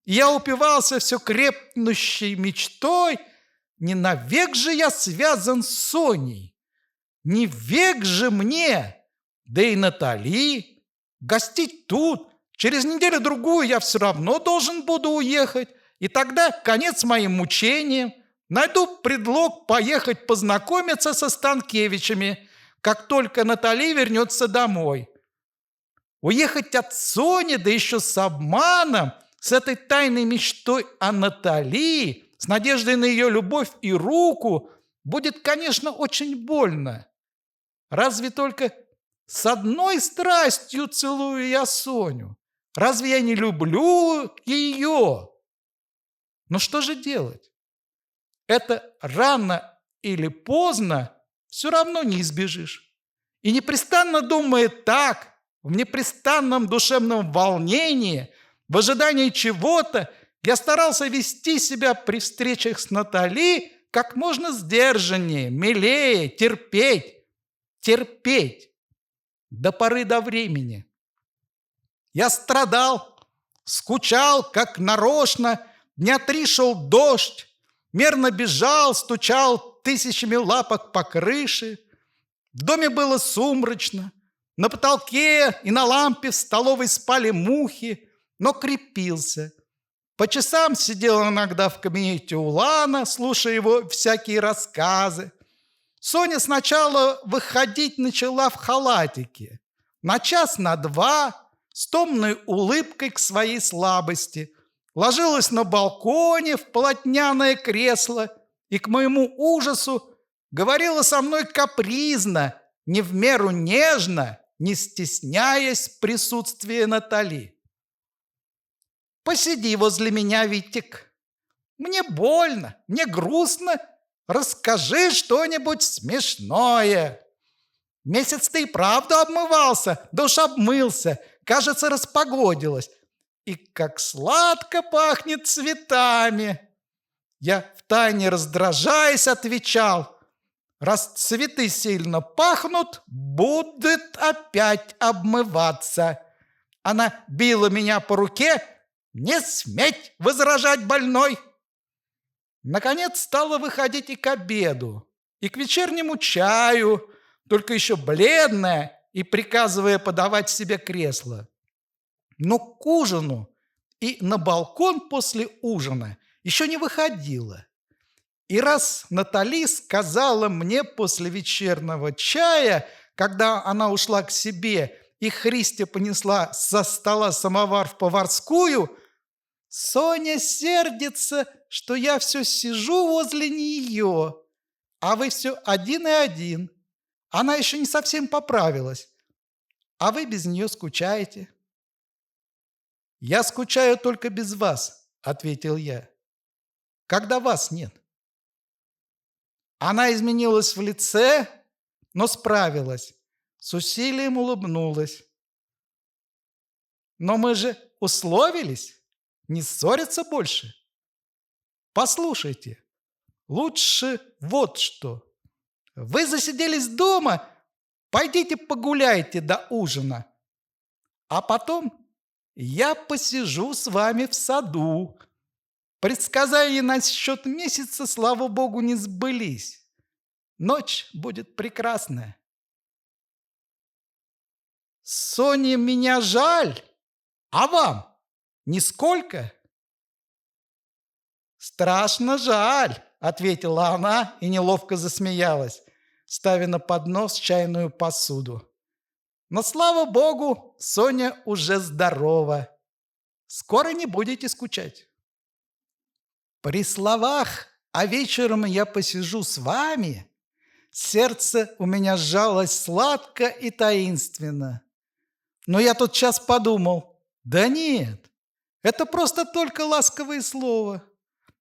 И я упивался все крепнущей мечтой: не навек же я связан с Соней, не век же мне, да и Натали, гостить тут. Через неделю-другую я все равно должен буду уехать, и тогда конец моим мучениям. найду предлог поехать познакомиться со Станкевичами, как только Натали вернется домой. Уехать от Сони, да еще с обманом, с этой тайной мечтой о Натали, с надеждой на ее любовь и руку, будет, конечно, очень больно. Разве только с одной страстью целую я Соню. Разве я не люблю ее? Но что же делать? Это рано или поздно все равно не избежишь. И непрестанно думая так, в непрестанном душевном волнении, в ожидании чего-то, я старался вести себя при встречах с Натали как можно сдержаннее, милее, терпеть до поры до времени. Я страдал, скучал, как нарочно, дня 3 шел дождь, мерно бежал, стучал тысячами лапок по крыше. В доме было сумрачно, на потолке и на лампе в столовой спали мухи, но крепился. По часам сидел иногда в кабинете Улана, слушая его всякие рассказы. Соня сначала выходить начала в халатике, на час, на два, с томной улыбкой к своей слабости. Ложилась на балконе в полотняное кресло и, к моему ужасу, говорила со мной капризно, не в меру нежно, не стесняясь присутствия Натали. «Посиди возле меня, Витик. Мне больно, мне грустно. Расскажи что-нибудь смешное. Месяц ты и правду обмывался, да уж обмылся. Кажется, распогодилось. И как сладко пахнет цветами!» Я втайне раздражаясь отвечал: «Раз цветы сильно пахнут, будет опять обмываться». Она била меня по руке: «Не сметь возражать, больной!» Наконец стала выходить и к обеду, и к вечернему чаю, только еще бледная и приказывая подавать себе кресло. Но к ужину и на балкон после ужина еще не выходила. И раз Натали сказала мне после вечернего чая, когда она ушла к себе и Христя понесла со стола самовар в поварскую: «Соня сердится, что я все сижу возле нее, а вы все один и один. Она еще не совсем поправилась, а вы без нее скучаете». «Я скучаю только без вас», — ответил я, — «когда вас нет». Она изменилась в лице, но справилась, с усилием улыбнулась. «Но мы же условились не ссориться больше. Послушайте, лучше вот что. Вы засиделись дома, пойдите погуляйте до ужина, а потом я посижу с вами в саду». Предсказания насчет месяца, слава богу, не сбылись. Ночь будет прекрасная. Соне меня жаль, а вам нисколько? «Страшно жаль», — ответила она и неловко засмеялась, ставя на поднос чайную посуду. «Но, слава богу, Соня уже здорова. Скоро не будете скучать». При словах «а вечером я посижу с вами» сердце у меня сжалось сладко и таинственно. Но я тотчас подумал: да нет, это просто только ласковое слово.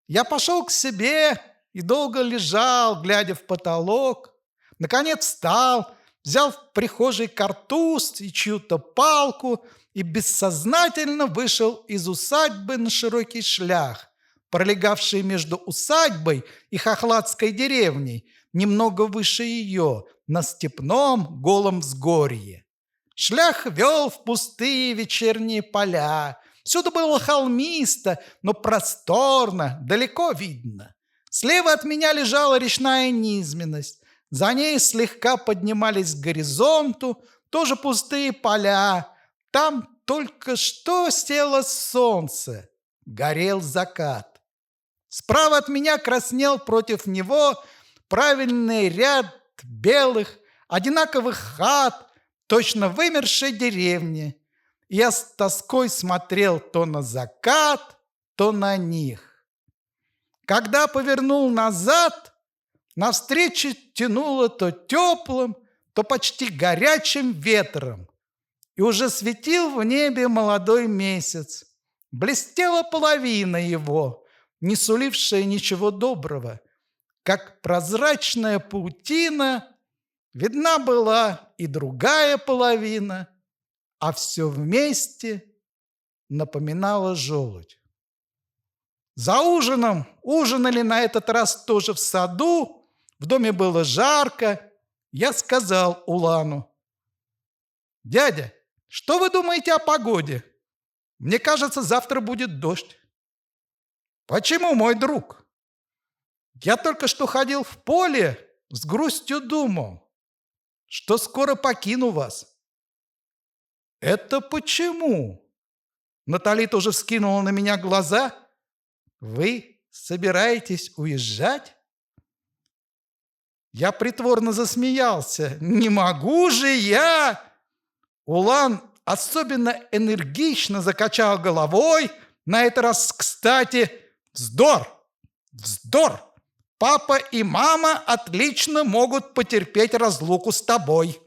Я пошел к себе и долго лежал, глядя в потолок. Наконец встал, взял в прихожей картуз и чью-то палку и бессознательно вышел из усадьбы на широкий шлях, пролегавший между усадьбой и хохладской деревней, немного выше ее, на степном голом взгорье. Шлях вел в пустые вечерние поля. Всюду было холмисто, но просторно, далеко видно. Слева от меня лежала речная низменность. За ней слегка поднимались к горизонту тоже пустые поля. Там только что село солнце, горел закат. Справа от меня краснел против него правильный ряд белых, одинаковых хат, точно вымершей деревни. И я с тоской смотрел то на закат, то на них. Когда повернул назад, навстречу тянуло то теплым, то почти горячим ветром. И уже светил в небе молодой месяц. Блестела половина его, не сулившая ничего доброго. Как прозрачная паутина, видна была и другая половина, а все вместе напоминало желудь. За ужином ужинали на этот раз тоже в саду, в доме было жарко. Я сказал Улану: «Дядя, что вы думаете о погоде? Мне кажется, завтра будет дождь». «Почему, мой друг?» «Я только что ходил в поле, с грустью думал, что скоро покину вас». «Это почему?» Натали тоже вскинула на меня глаза. «Вы собираетесь уезжать?» Я притворно засмеялся. «Не могу же я!» Улан особенно энергично закачал головой. На этот раз, кстати, вздор! Вздор! Папа и мама отлично могут потерпеть разлуку с тобой.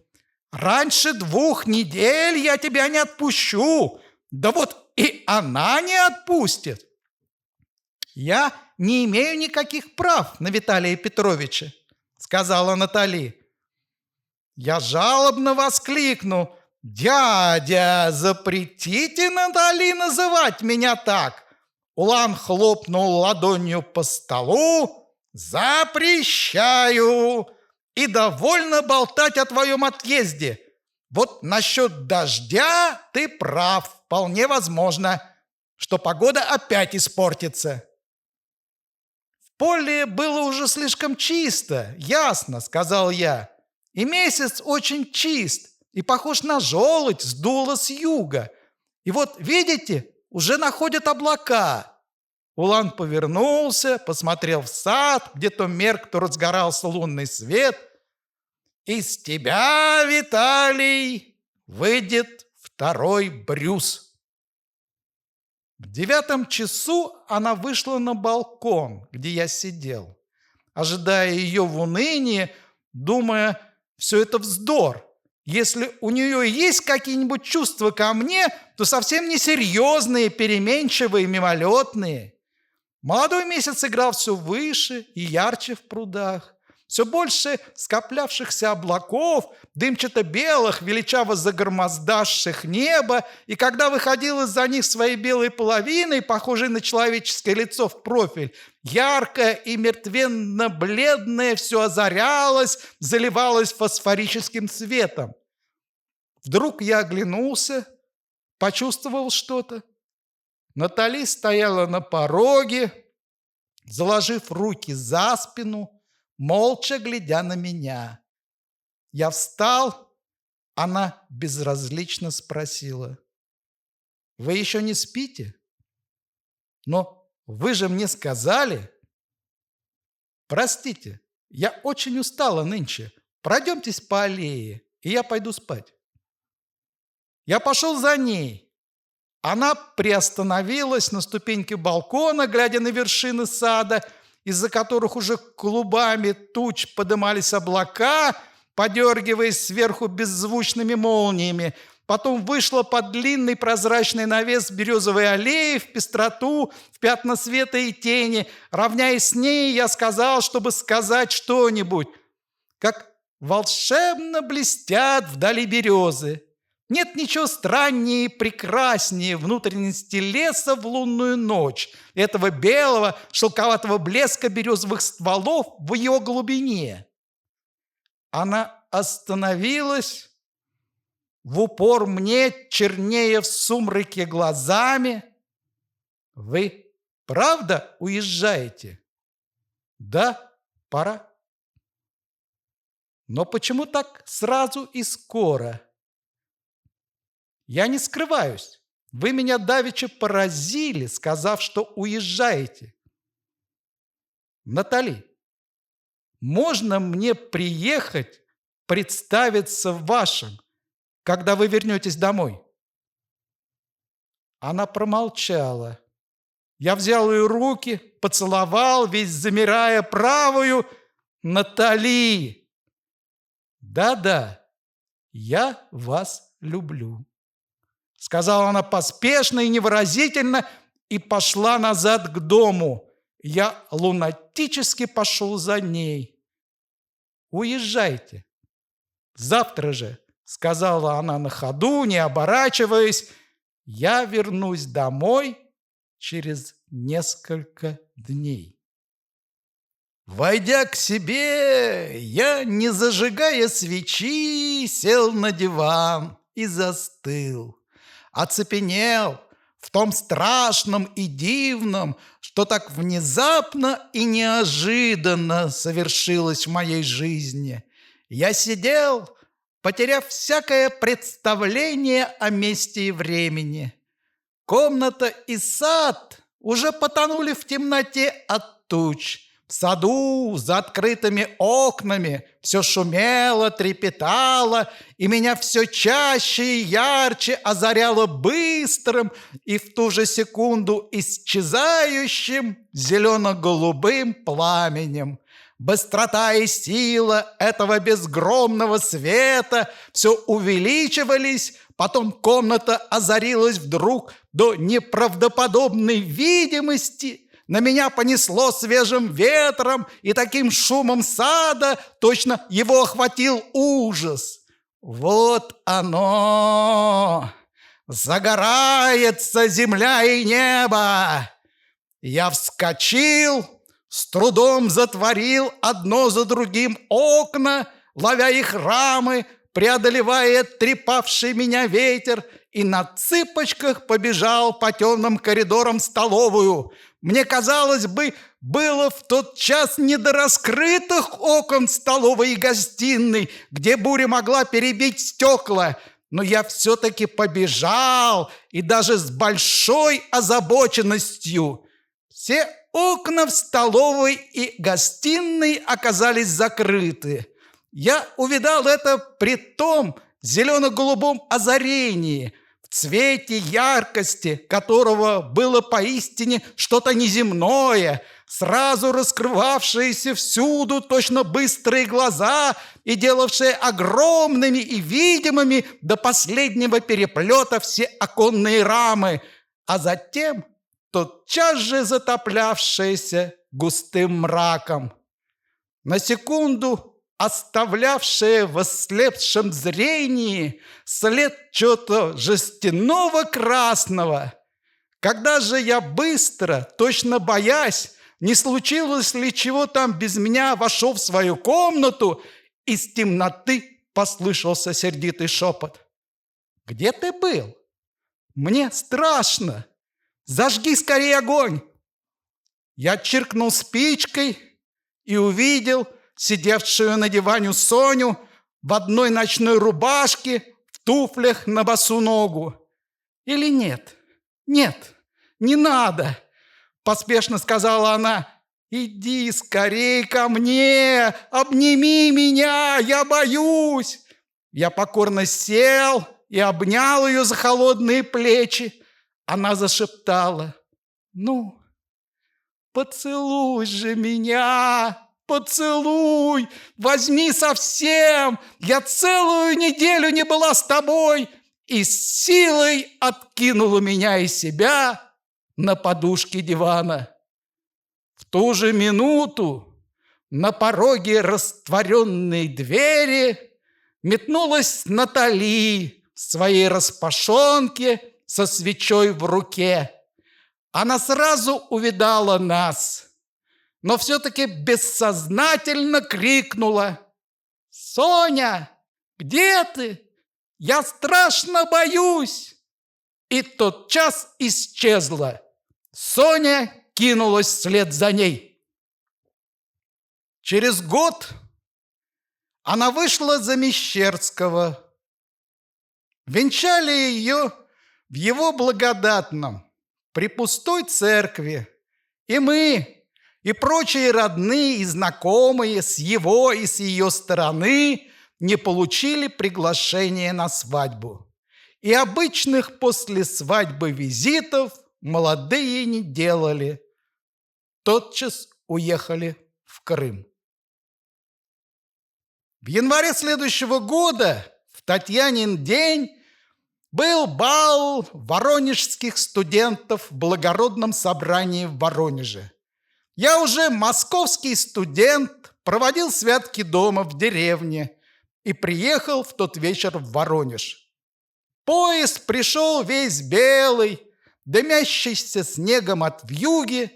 Раньше 2 недель я тебя не отпущу. Да вот и она не отпустит. Я не имею никаких прав на Виталия Петровича, сказала Натали. Я жалобно воскликну: «Дядя, запретите Натали называть меня так!» Улан хлопнул ладонью по столу. «Запрещаю! И довольно болтать о твоем отъезде. Вот насчет дождя ты прав, вполне возможно, что погода опять испортится». В поле было уже слишком чисто, ясно, сказал я. И месяц очень чист, и похож на желудь, сдуло с юга. И вот, видите, уже находят облака. Улан повернулся, посмотрел в сад, где то мерк, то разгорался лунный свет. «Из тебя, Виталий, выйдет второй Брюс». В 9 часу она вышла на балкон, где я сидел, ожидая ее в унынии, думая, все это вздор. Если у нее есть какие-нибудь чувства ко мне, то совсем несерьезные, переменчивые, мимолетные. Молодой месяц играл все выше и ярче в прудах. Все больше скоплявшихся облаков, дымчато-белых, величаво загромоздавших небо, и когда выходил из-за них своей белой половиной, похожей на человеческое лицо в профиль, яркое и мертвенно-бледное все озарялось, заливалось фосфорическим светом. Вдруг я оглянулся, почувствовал что-то. Натали стояла на пороге, заложив руки за спину, молча глядя на меня. Я встал, она безразлично спросила: «Вы еще не спите? Но вы же мне сказали...» «Простите, я очень устала нынче. Пройдемтесь по аллее, и я пойду спать». Я пошел за ней. Она приостановилась на ступеньке балкона, глядя на вершины сада, из-за которых уже клубами туч подымались облака, подергиваясь сверху беззвучными молниями. Потом вышла под длинный прозрачный навес березовой аллеи в пестроту, в пятна света и тени. Равняясь с ней, я сказал, чтобы сказать что-нибудь, как волшебно блестят вдали березы. Нет ничего страннее и прекраснее внутренности леса в лунную ночь, этого белого шелковатого блеска березовых стволов в ее глубине. Она остановилась, в упор мне, чернее в сумраке глазами. «Вы правда уезжаете?» «Да, пора». «Но почему так сразу и скоро?» «Я не скрываюсь. Вы меня давеча поразили, сказав, что уезжаете. Натали, можно мне приехать представиться вашим, когда вы вернетесь домой?» Она промолчала. Я взял ее руки, поцеловал, весь замирая правую. «Натали! Да-да, я вас люблю», — сказала она поспешно и невыразительно и пошла назад к дому. Я лунатически пошел за ней. «Уезжайте. Завтра же», — сказала она на ходу, не оборачиваясь, — «я вернусь домой через несколько дней». Войдя к себе, я, не зажигая свечи, сел на диван и застыл, оцепенел в том страшном и дивном, что так внезапно и неожиданно совершилось в моей жизни. Я сидел, потеряв всякое представление о месте и времени. Комната и сад уже потонули в темноте от туч. В саду за открытыми окнами все шумело, трепетало, и меня все чаще и ярче озаряло быстрым и в ту же секунду исчезающим зелено-голубым пламенем. Быстрота и сила этого безгромного света все увеличивались, потом комната озарилась вдруг до неправдоподобной видимости. На меня понесло свежим ветром и таким шумом сада, точно его охватил ужас. Вот оно! Загорается земля и небо! Я вскочил, с трудом затворил одно за другим окна, ловя их рамы, преодолевая трепавший меня ветер, и на цыпочках побежал по темным коридорам в столовую. Мне, казалось бы, было в тот час не до раскрытых окон столовой и гостиной, где буря могла перебить стекла, но я все-таки побежал, и даже с большой озабоченностью. Все окна в столовой и гостиной оказались закрыты. Я увидал это при том зелено-голубом озарении, в цвете яркости которого было поистине что-то неземное, сразу раскрывавшееся всюду точно быстрые глаза и делавшее огромными и видимыми до последнего переплета все оконные рамы, а затем тотчас же затоплявшееся густым мраком. На секунду оставлявшее в ослепшем зрении след чего-то жестяного красного. Когда же я быстро, точно боясь, не случилось ли чего там без меня, вошел в свою комнату, из темноты послышался сердитый шепот. «Где ты был? Мне страшно! Зажги скорее огонь!» Я чиркнул спичкой и увидел сидевшую на диване Соню в одной ночной рубашке, в туфлях на босу ногу. «Или нет? Нет, не надо!» – поспешно сказала она. «Иди скорей ко мне, обними меня, я боюсь!» Я покорно сел и обнял ее за холодные плечи. Она зашептала: «Ну, поцелуй же меня! Поцелуй! Возьми совсем! Я целую неделю не была с тобой!» И с силой откинула меня и себя на подушке дивана. В ту же минуту на пороге растворенной двери метнулась Натали в своей распашонке со свечой в руке. Она сразу увидала нас, но все-таки бессознательно крикнула: «Соня, где ты? Я страшно боюсь!» И тотчас исчезла. Соня кинулась вслед за ней. Через год она вышла за Мещерского. Венчали ее в его благодатном, при пустой церкви. И мы, и прочие родные и знакомые с его и с ее стороны не получили приглашения на свадьбу. И обычных после свадьбы визитов молодые не делали. Тотчас уехали в Крым. В январе следующего года, в Татьянин день, был бал воронежских студентов в благородном собрании в Воронеже. Я уже московский студент, проводил святки дома в деревне и приехал в тот вечер в Воронеж. Поезд пришел весь белый, дымящийся снегом от вьюги.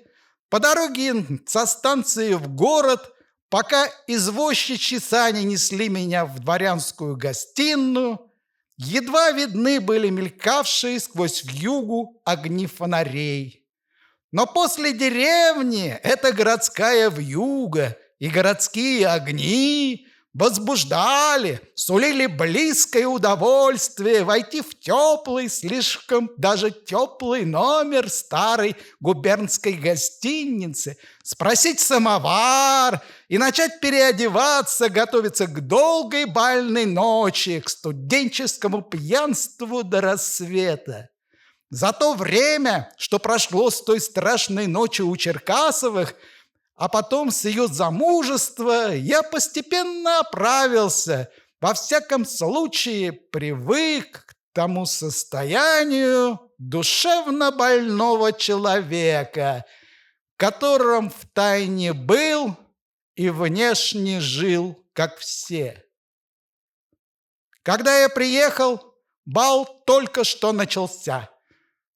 По дороге со станции в город, пока извозчичьи сани несли меня в дворянскую гостиную, едва видны были мелькавшие сквозь вьюгу огни фонарей. Но после деревни эта городская вьюга и городские огни возбуждали, сулили близкое удовольствие войти в теплый, слишком даже теплый номер старой губернской гостиницы, спросить самовар и начать переодеваться, готовиться к долгой бальной ночи, к студенческому пьянству до рассвета. За то время, что прошло с той страшной ночи у Черкасовых, а потом с ее замужества, я постепенно оправился, во всяком случае привык к тому состоянию душевно больного человека, которым втайне был и внешне жил, как все. Когда я приехал, бал только что начался.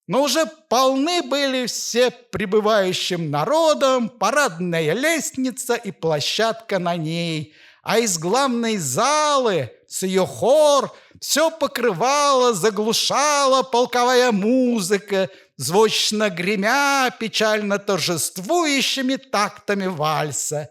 Но уже полны были все прибывающим народом парадная лестница и площадка на ней, а из главной залы с ее хор все покрывала, заглушала полковая музыка, звучно гремя печально торжествующими тактами вальса.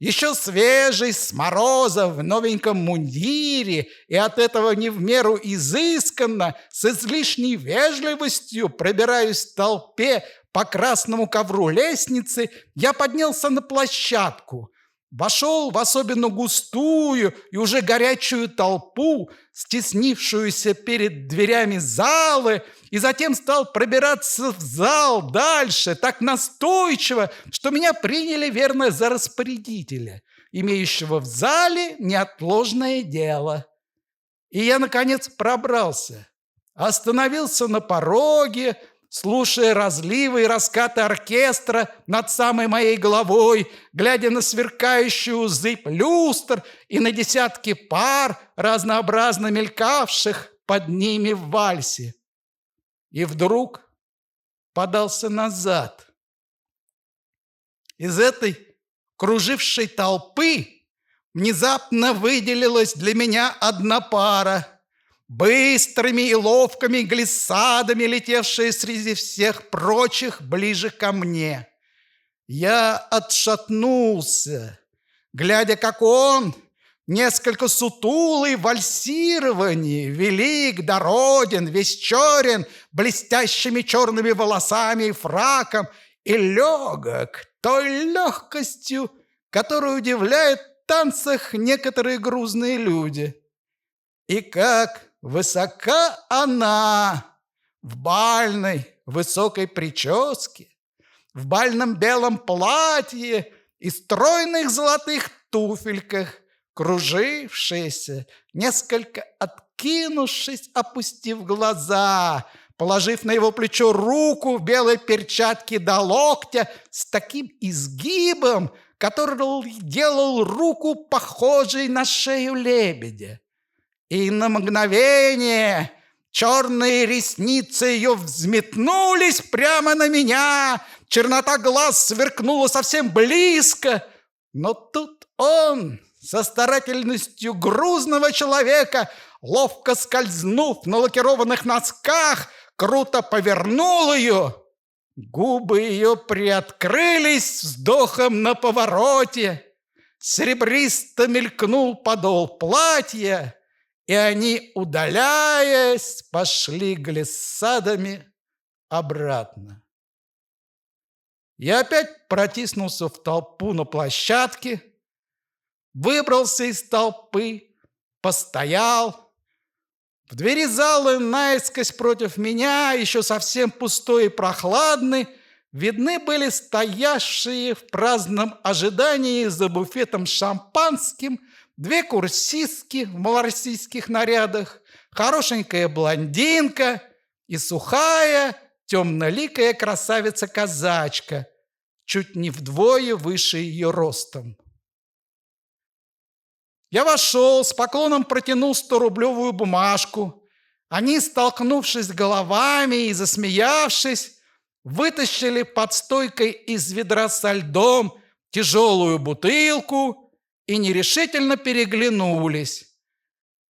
Еще свежий, с мороза, в новеньком мундире, и от этого не в меру изысканно, с излишней вежливостью пробираюсь в толпе по красному ковру лестницы, я поднялся на площадку, вошел в особенно густую и уже горячую толпу, стеснившуюся перед дверями залы, и затем стал пробираться в зал дальше, так настойчиво, что меня приняли, верно, за распорядителя, имеющего в зале неотложное дело. И я, наконец, пробрался, остановился на пороге, слушая разливы и раскаты оркестра над самой моей головой, глядя на сверкающую зыбь люстр и на десятки пар, разнообразно мелькавших под ними в вальсе. И вдруг подался назад. Из этой кружившей толпы внезапно выделилась для меня одна пара, быстрыми и ловкими глиссадами летевшие среди всех прочих ближе ко мне. Я отшатнулся, глядя, как он, несколько сутулый в вальсировании, велик, дороден, весь черен, блестящими черными волосами и фраком, и легок той легкостью, которая удивляет в танцах некоторые грузные люди. И как высока она в бальной высокой прическе, в бальном белом платье и стройных золотых туфельках, кружившаяся, несколько откинувшись, опустив глаза, положив на его плечо руку в белой перчатке до локтя с таким изгибом, который делал руку похожей на шею лебедя. И на мгновение черные ресницы ее взметнулись прямо на меня, чернота глаз сверкнула совсем близко, но тут он со старательностью грузного человека, ловко скользнув на лакированных носках, круто повернул ее. Губы ее приоткрылись вздохом на повороте. Серебристо мелькнул подол платья, и они, удаляясь, пошли глиссадами обратно. Я опять протиснулся в толпу на площадке, выбрался из толпы, постоял. В двери зала наискось против меня, еще совсем пустой и прохладный, видны были стоявшие в праздном ожидании за буфетом с шампанским две курсистки в малороссийских нарядах, хорошенькая блондинка и сухая, темноликая красавица-казачка, чуть не вдвое выше ее ростом. Я вошел, с поклоном протянул 100-рублевую бумажку. Они, столкнувшись головами и засмеявшись, вытащили под стойкой из ведра со льдом тяжелую бутылку и нерешительно переглянулись.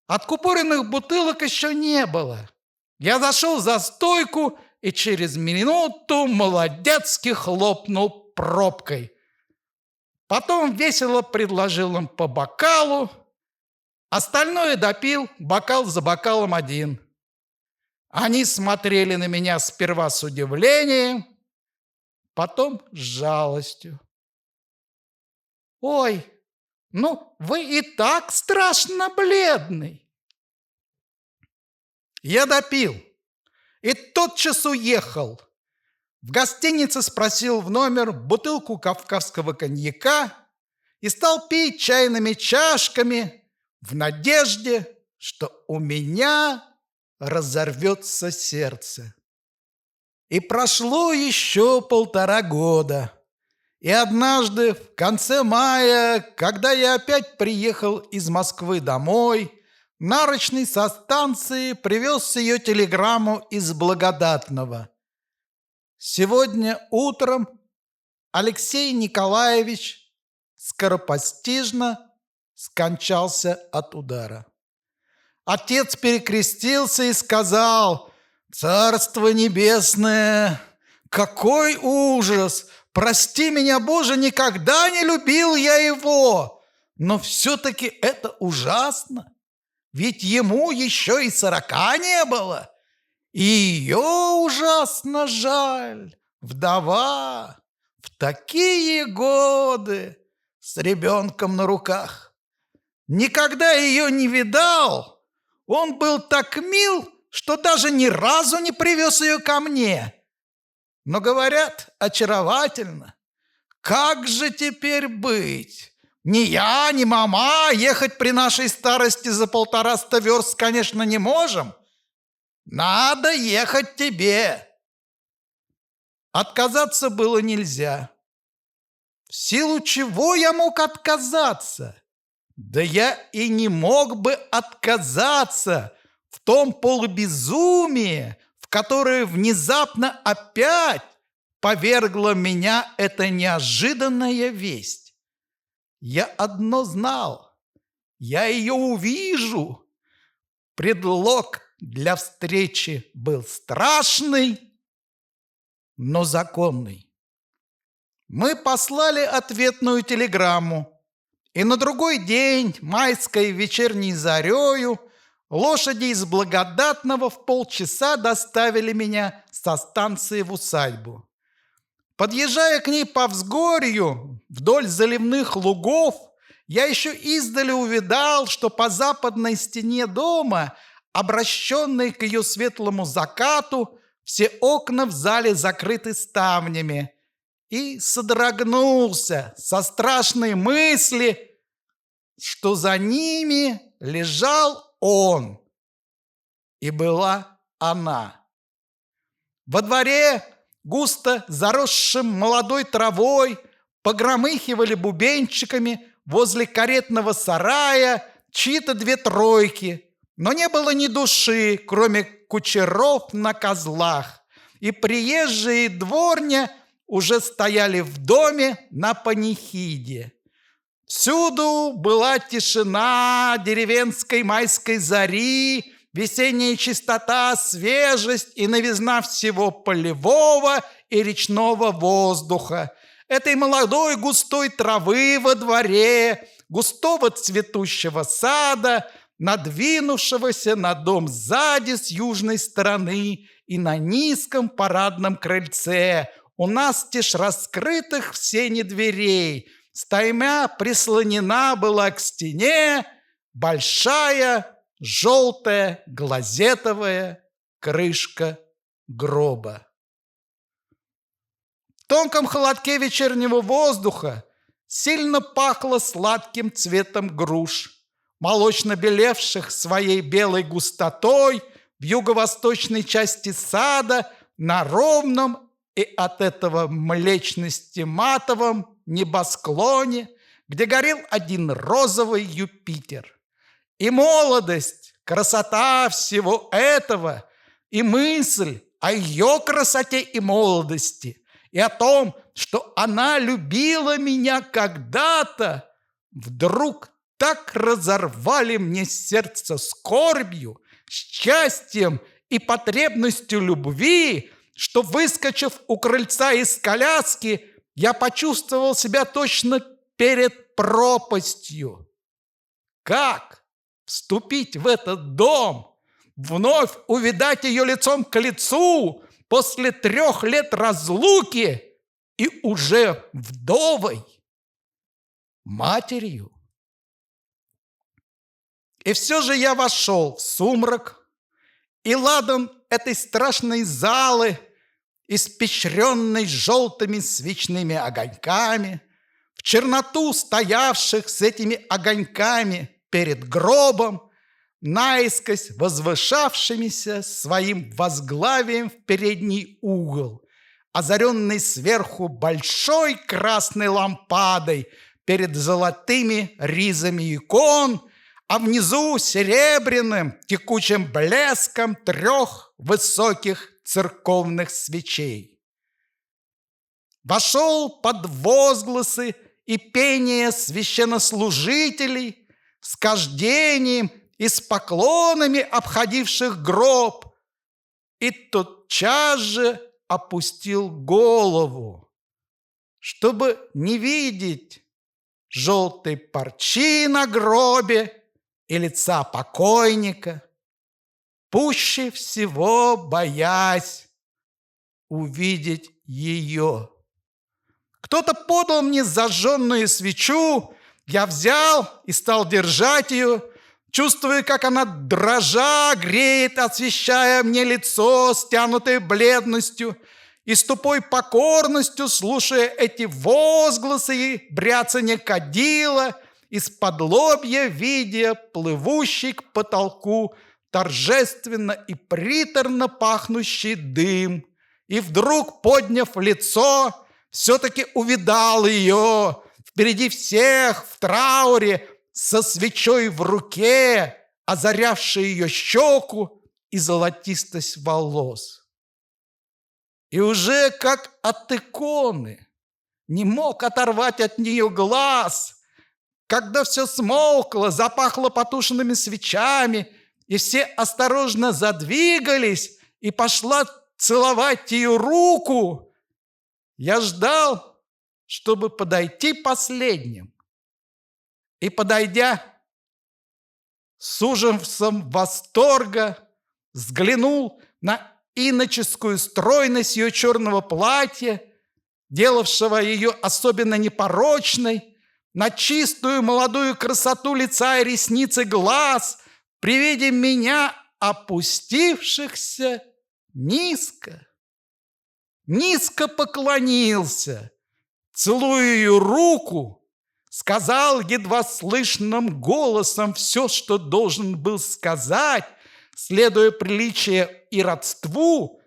Откупоренных бутылок еще не было. Я зашел за стойку и через минуту молодецки хлопнул пробкой. Потом весело предложил им по бокалу, остальное допил бокал за бокалом один. Они смотрели на меня сперва с удивлением, потом с жалостью. «Ой, ну вы и так страшно бледный!» Я допил и тотчас уехал. В гостинице спросил в номер бутылку кавказского коньяка и стал пить чайными чашками в надежде, что у меня разорвется сердце. И прошло еще 1,5 года. И однажды, в конце мая, когда я опять приехал из Москвы домой, нарочный со станции привез ее телеграмму из Благодатного. Сегодня утром Алексей Николаевич скоропостижно скончался от удара. Отец перекрестился и сказал: «Царство небесное, какой ужас! Прости меня, Боже, никогда не любил я его! Но все-таки это ужасно, ведь ему еще и 40 не было!» И ее ужасно жаль, вдова, в такие годы, с ребенком на руках. Никогда ее не видал, он был так мил, что даже ни разу не привез ее ко мне. Но, говорят, очаровательно. Как же теперь быть? Ни я, ни мама ехать при нашей старости за 150 верст, конечно, не можем. Надо ехать тебе. Отказаться было нельзя. В силу чего я мог отказаться? Да я и не мог бы отказаться в том полубезумии, в которое внезапно опять повергла меня эта неожиданная весть. Я одно знал: я ее увижу. Предлог для встречи был страшный, но законный. Мы послали ответную телеграмму, и на другой день, майской вечерней зарею, лошади из Благодатного в полчаса доставили меня со станции в усадьбу. Подъезжая к ней по взгорью, вдоль заливных лугов, я еще издали увидал, что по западной стене дома, обращенной к ее светлому закату, все окна в зале закрыты ставнями, и содрогнулся со страшной мысли, что за ними лежал он, и была она. Во дворе, густо заросшим молодой травой, погромыхивали бубенчиками возле каретного сарая чьи-то 2 тройки, но не было ни души, кроме кучеров на козлах, и приезжие дворня уже стояли в доме на панихиде. Всюду была тишина деревенской майской зари, весенняя чистота, свежесть и новизна всего полевого и речного воздуха, этой молодой густой травы во дворе, густого цветущего сада, надвинувшегося на дом сзади с южной стороны и на низком парадном крыльце, у настежь раскрытых в сени дверей стаймя прислонена была к стене большая желтая глазетовая крышка гроба. В тонком холодке вечернего воздуха сильно пахло сладким цветом груш, молочно белевших своей белой густотой в юго-восточной части сада на ровном и от этого млечности матовом небосклоне, где горел один розовый Юпитер. И молодость, красота всего этого, и мысль о ее красоте и молодости, и о том, что она любила меня когда-то, вдруг так разорвали мне сердце скорбью, счастьем и потребностью любви, что, выскочив у крыльца из коляски, я почувствовал себя точно перед пропастью. Как вступить в этот дом, вновь увидать ее лицом к лицу после 3 лет разлуки и уже вдовой, матерью? И все же я вошел в сумрак, и ладан этой страшной залы, испещренной желтыми свечными огоньками, в черноту стоявших с этими огоньками перед гробом, наискось возвышавшимися своим возглавием в передний угол, озаренный сверху большой красной лампадой перед золотыми ризами икон, а внизу серебряным текучим блеском 3 высоких церковных свечей. Вошел под возгласы и пение священнослужителей с кождением и с поклонами обходивших гроб, и тотчас же опустил голову, чтобы не видеть желтой парчи на гробе и лица покойника, пуще всего боясь увидеть ее. Кто-то подал мне зажженную свечу, я взял и стал держать ее, чувствуя, как она дрожа греет, освещая мне лицо, стянутое бледностью, и с тупой покорностью слушая эти возгласы и бряцанье кадила, из-под лобья видя плывущий к потолку торжественно и приторно пахнущий дым, и вдруг, подняв лицо, все-таки увидал ее впереди всех в трауре со свечой в руке, озарявшей ее щеку и золотистость волос. И уже как от иконы не мог оторвать от нее глаз, когда все смолкло, запахло потушенными свечами, и все осторожно задвигались, и пошла целовать ее руку. Я ждал, чтобы подойти последним. И, подойдя, с ужасом восторга взглянул на иноческую стройность ее черного платья, делавшего ее особенно непорочной, на чистую молодую красоту лица и ресницы глаз, при виде меня опустившихся низко. Низко поклонился, целуя ее руку, сказал едва слышным голосом все, что должен был сказать, следуя приличию и родству,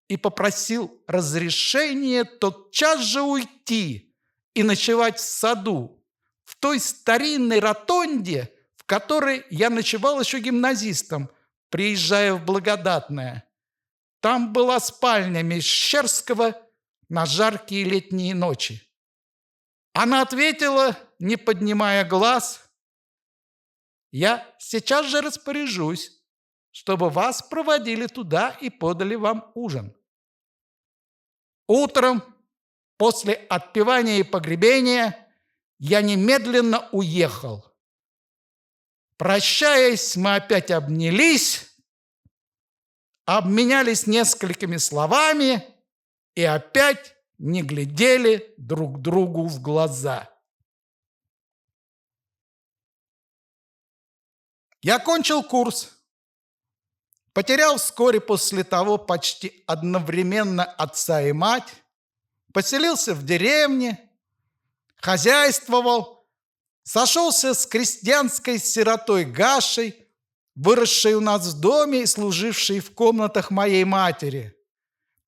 и попросил разрешения тотчас же уйти и ночевать в саду, в той старинной ротонде, в которой я ночевал еще гимназистом, приезжая в Благодатное. Там была спальня Мещерского на жаркие летние ночи. Она ответила, не поднимая глаз: «Я сейчас же распоряжусь, чтобы вас проводили туда и подали вам ужин». Утром, после отпевания и погребения, я немедленно уехал. Прощаясь, мы опять обнялись, обменялись несколькими словами и опять не глядели друг другу в глаза. Я кончил курс. Потерял вскоре после того почти одновременно отца и мать, поселился в деревне, хозяйствовал, сошелся с крестьянской сиротой Гашей, выросшей у нас в доме и служившей в комнатах моей матери.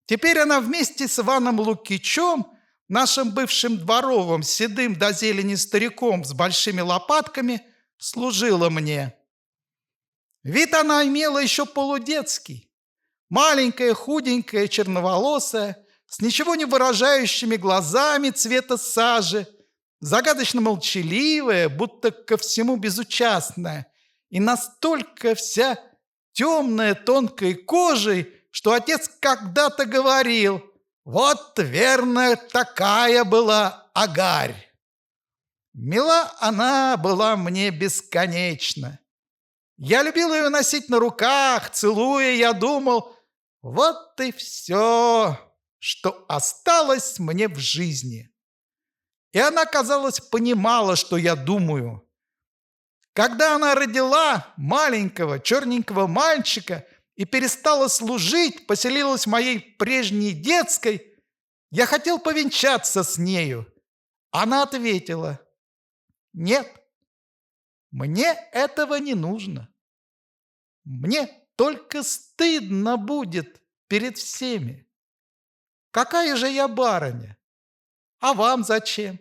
Теперь она вместе с Иваном Лукичем, нашим бывшим дворовым, седым до зелени стариком с большими лопатками, служила мне. Вид она имела еще полудетский. Маленькая, худенькая, черноволосая, с ничего не выражающими глазами цвета сажи, загадочно молчаливая, будто ко всему безучастная, и настолько вся темная тонкой кожей, что отец когда-то говорил: «Вот, верно, такая была Агарь». Мила она была мне бесконечно. Я любил ее носить на руках, целуя, я думал: вот и все, что осталось мне в жизни. И она, казалось, понимала, что я думаю. Когда она родила маленького черненького мальчика и перестала служить, поселилась в моей прежней детской, я хотел повенчаться с нею. Она ответила: «Нет, мне этого не нужно. Мне только стыдно будет перед всеми. Какая же я барыня? А вам зачем?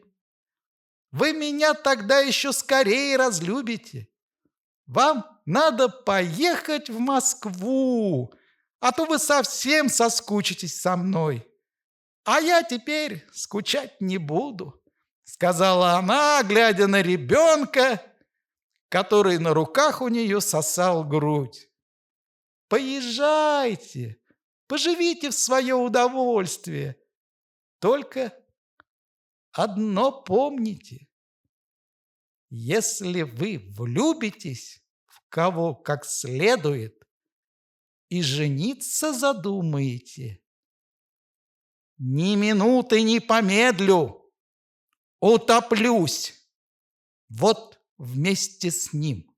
Вы меня тогда еще скорее разлюбите. Вам надо поехать в Москву, а то вы совсем соскучитесь со мной. А я теперь скучать не буду», — сказала она, глядя на ребенка, который на руках у нее сосал грудь. «Поезжайте, поживите в свое удовольствие. Только одно помните: если вы влюбитесь в кого как следует и жениться задумаете, ни минуты не помедлю, утоплюсь вот вместе с ним».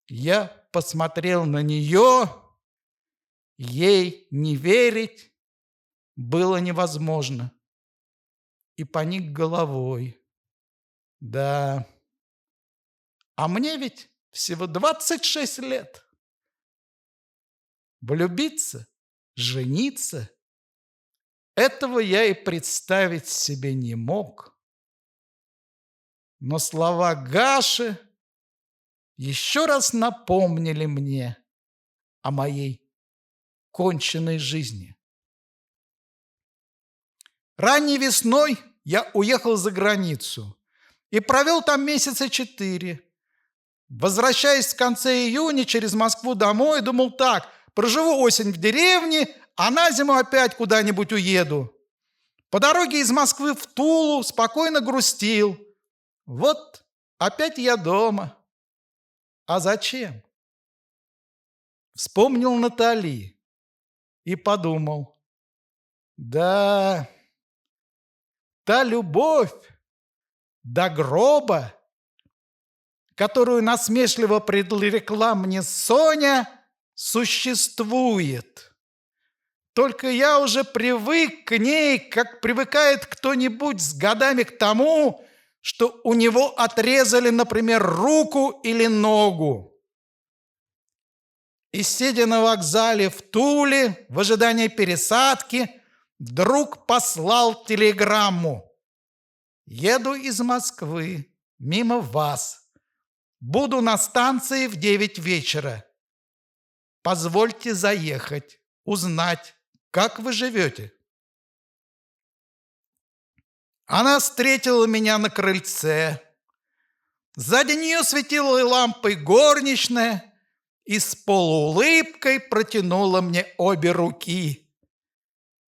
Я посмотрел на нее, ей не верить было невозможно, и поник головой. Да, а мне ведь всего 26 лет. Влюбиться, жениться — этого я и представить себе не мог. Но слова Гаши еще раз напомнили мне о моей конченной жизни. Ранней весной я уехал за границу и провел там месяца 4. Возвращаясь в конце июня через Москву домой, думал так: проживу осень в деревне, а на зиму опять куда-нибудь уеду. По дороге из Москвы в Тулу спокойно грустил. Вот опять я дома. А зачем? Вспомнил Натали и подумал: да, та любовь до гроба, которую насмешливо предрекла мне Соня, существует. Только я уже привык к ней, как привыкает кто-нибудь с годами к тому, что у него отрезали, например, руку или ногу. И, сидя на вокзале в Туле в ожидании пересадки, вдруг послал телеграмму: «Еду из Москвы, мимо вас. Буду на станции в 9 вечера. Позвольте заехать, узнать, как вы живете». Она встретила меня на крыльце. Сзади нее светила лампой горничная и с полуулыбкой протянула мне обе руки.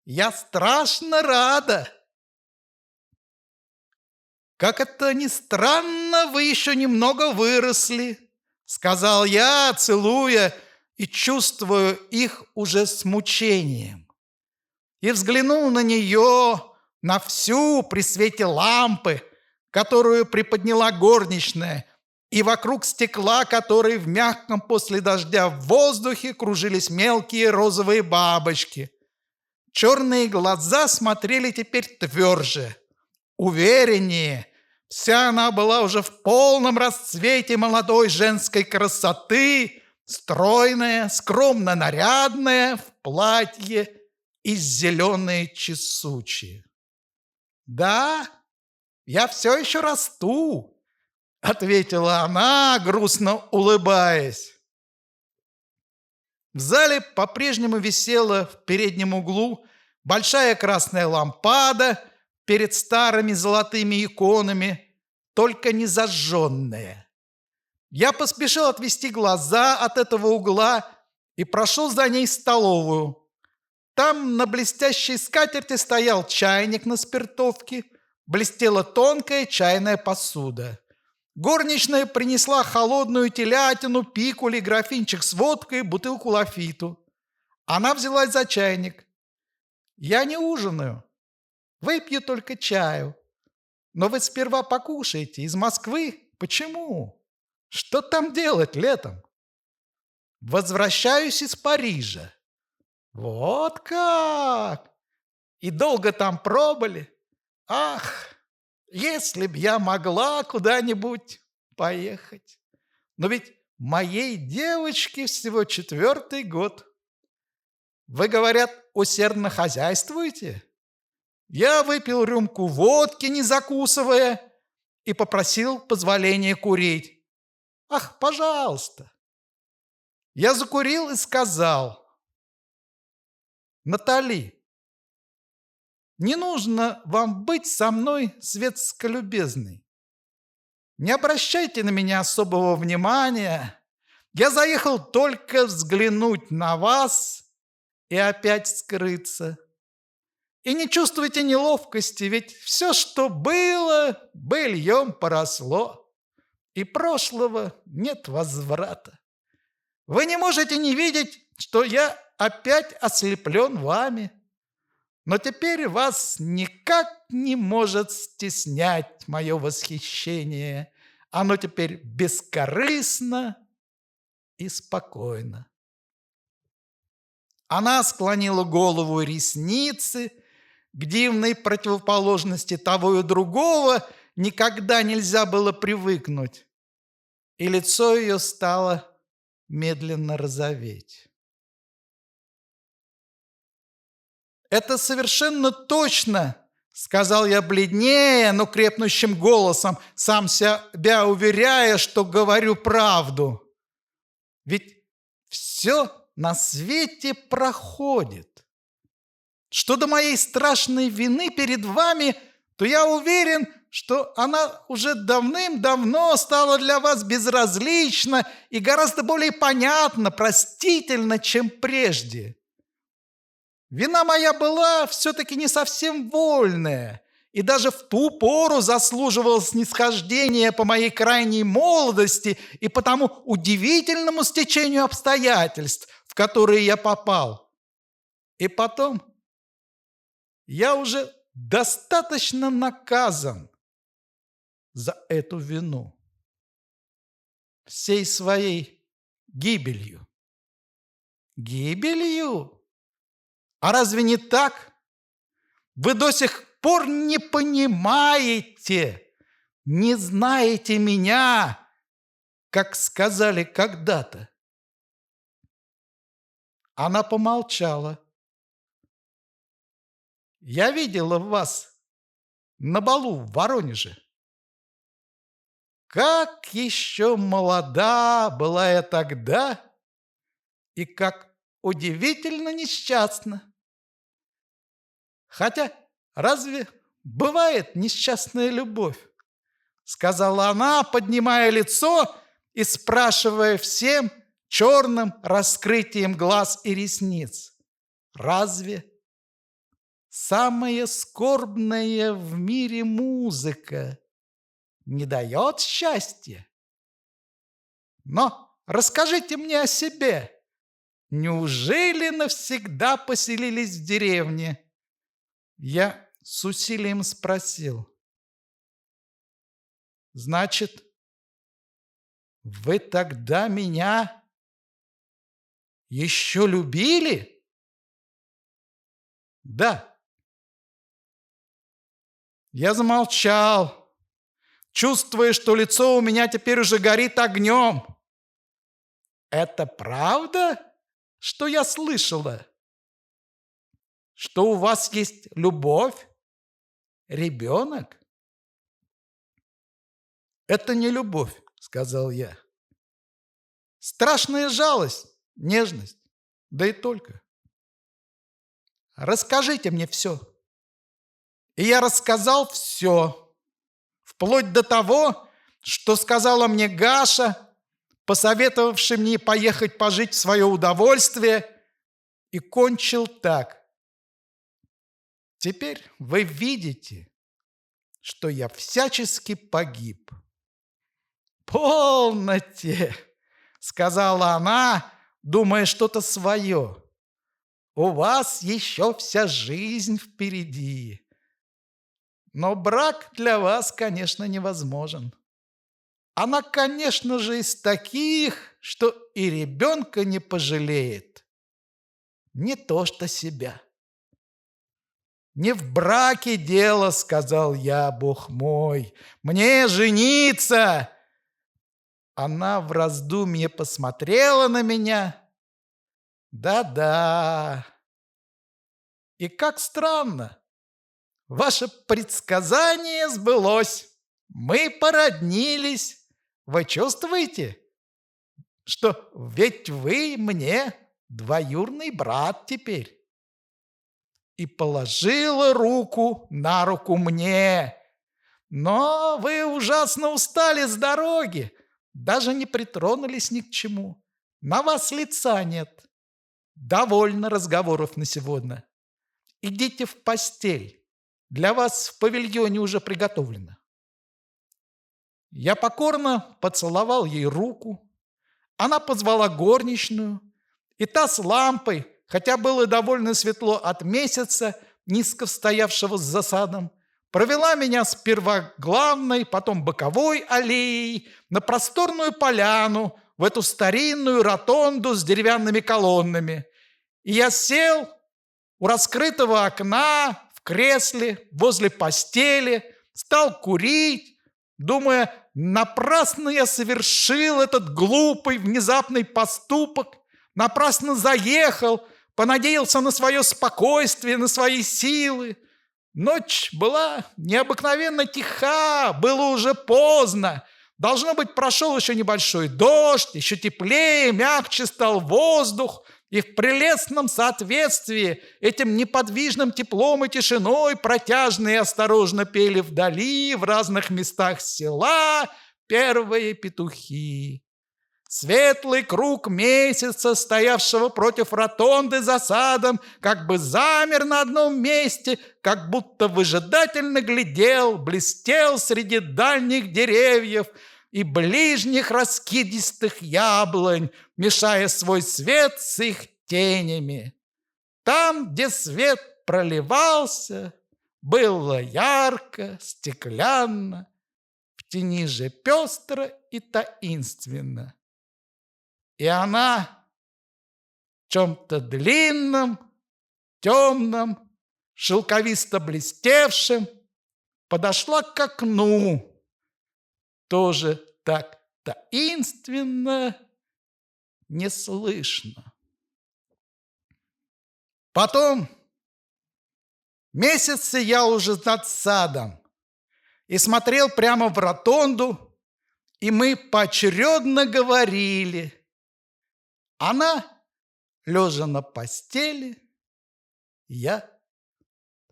«Я страшно рада!» «Как это ни странно, вы еще немного выросли», — сказал я, целуя и чувствую их уже с мучением. и взглянул на нее, на всю при свете лампы, которую приподняла горничная, и вокруг стекла, который в мягком после дождя в воздухе кружились мелкие розовые бабочки. Черные глаза смотрели теперь тверже, увереннее. Вся она была уже в полном расцвете молодой женской красоты, стройная, скромно нарядная, в платье из зеленые чесучие. «Да, я все еще расту», — ответила она, грустно улыбаясь. В зале по-прежнему висела в переднем углу большая красная лампада перед старыми золотыми иконами, только не зажженная. Я поспешил отвести глаза от этого угла и прошел за ней в столовую. Там на блестящей скатерти стоял чайник на спиртовке, блестела тонкая чайная посуда. Горничная принесла холодную телятину, пикули, графинчик с водкой, бутылку лафиту. Она взялась за чайник. «Я не ужинаю, выпью только чаю. Но вы сперва покушайте. Из Москвы? Почему? Что там делать летом?» «Возвращаюсь из Парижа». «Вот как! И долго там пробыли? Ах, если б я могла куда-нибудь поехать! Но ведь моей девочке всего 4-й год. Вы, говорят, усердно хозяйствуете?» Я выпил рюмку водки, не закусывая, и попросил позволения курить. «Ах, пожалуйста!» Я закурил и сказал: «Натали, не нужно вам быть со мной светско-любезной. Не обращайте на меня особого внимания. Я заехал только взглянуть на вас и опять скрыться. И не чувствуйте неловкости, ведь все, что было, быльем поросло, и прошлого нет возврата. Вы не можете не видеть, что я опять ослеплен вами. Но теперь вас никак не может стеснять мое восхищение. Оно теперь бескорыстно и спокойно». Она склонила голову и ресницы, к дивной противоположности того и другого никогда нельзя было привыкнуть, и лицо ее стало медленно розоветь. «Это совершенно точно», — сказал я бледнее, но крепнущим голосом, сам себя уверяя, что говорю правду. «Ведь все на свете проходит. Что до моей страшной вины перед вами, то я уверен, что она уже давным-давно стала для вас безразлична и гораздо более понятна, простительна, чем прежде. Вина моя была все-таки не совсем вольная, и даже в ту пору заслуживала снисхождения по моей крайней молодости и по тому удивительному стечению обстоятельств, в которые я попал. И потом, я уже достаточно наказан за эту вину всей своей гибелью». «Гибелью? А разве не так? Вы до сих пор не понимаете, не знаете меня, как сказали когда-то». Она помолчала. «Я видела вас на балу в Воронеже. Как еще молода была я тогда, и как удивительно несчастна. Хотя разве бывает несчастная любовь?» Сказала она, поднимая лицо и спрашивая всем черным раскрытием глаз и ресниц: «Разве самая скорбная в мире музыка не дает счастья? Но расскажите мне о себе. Неужели навсегда поселились в деревне? Я с усилием спросил: «Значит, вы тогда меня еще любили?» «Да». Я замолчал, чувствуя, что лицо у меня теперь уже горит огнем. «Это правда, что я слышала? Что у вас есть любовь? Ребенок?» «Это не любовь», — сказал я. «Страшная жалость, нежность, да и только. Расскажите мне все». И я рассказал все, вплоть до того, что сказала мне Гаша, посоветовавший мне поехать пожить в свое удовольствие, и кончил так: «Теперь вы видите, что я всячески погиб». «Полноте!» — сказала она, думая что-то свое. «У вас еще вся жизнь впереди. Но брак для вас, конечно, невозможен. Она, конечно же, из таких, что и ребенка не пожалеет. Не то что себя». «Не в браке дело, — сказал я, — Бог мой, мне жениться!» Она в раздумье посмотрела на меня. «Да-да. И как странно, ваше предсказание сбылось. Мы породнились. Вы чувствуете, что ведь вы мне двоюродный брат теперь?» И положила руку на руку мне. «Но вы ужасно устали с дороги, даже не притронулись ни к чему. На вас лица нет. Довольно разговоров на сегодня. Идите в постель. Для вас в павильоне уже приготовлено». Я покорно поцеловал ей руку. Она позвала горничную, и та с лампой, хотя было довольно светло от месяца, низко стоявшего за садом, провела меня сперва главной, потом боковой аллеей на просторную поляну, в эту старинную ротонду с деревянными колоннами. И я сел у раскрытого окна, в кресле, возле постели, стал курить, думая, напрасно я совершил этот глупый внезапный поступок, напрасно заехал, понадеялся на свое спокойствие, на свои силы. Ночь была необыкновенно тиха, было уже поздно. Должно быть, прошел еще небольшой дождь, еще теплее, мягче стал воздух, и в прелестном соответствии этим неподвижным теплом и тишиной протяжно и осторожно пели вдали, в разных местах села, первые петухи. Светлый круг месяца, стоявшего против ротонды за садом, как бы замер на одном месте, как будто выжидательно глядел, блестел среди дальних деревьев и ближних раскидистых яблонь, мешая свой свет с их тенями. Там, где свет проливался, было ярко, стеклянно, в тени же пестро и таинственно. И она в чем-то длинном, темном, шелковисто блестевшем подошла к окну, тоже так таинственно, неслышно. Потом месяц я уже над садом и смотрел прямо в ротонду, и мы поочередно говорили. Она, лежа на постели, я,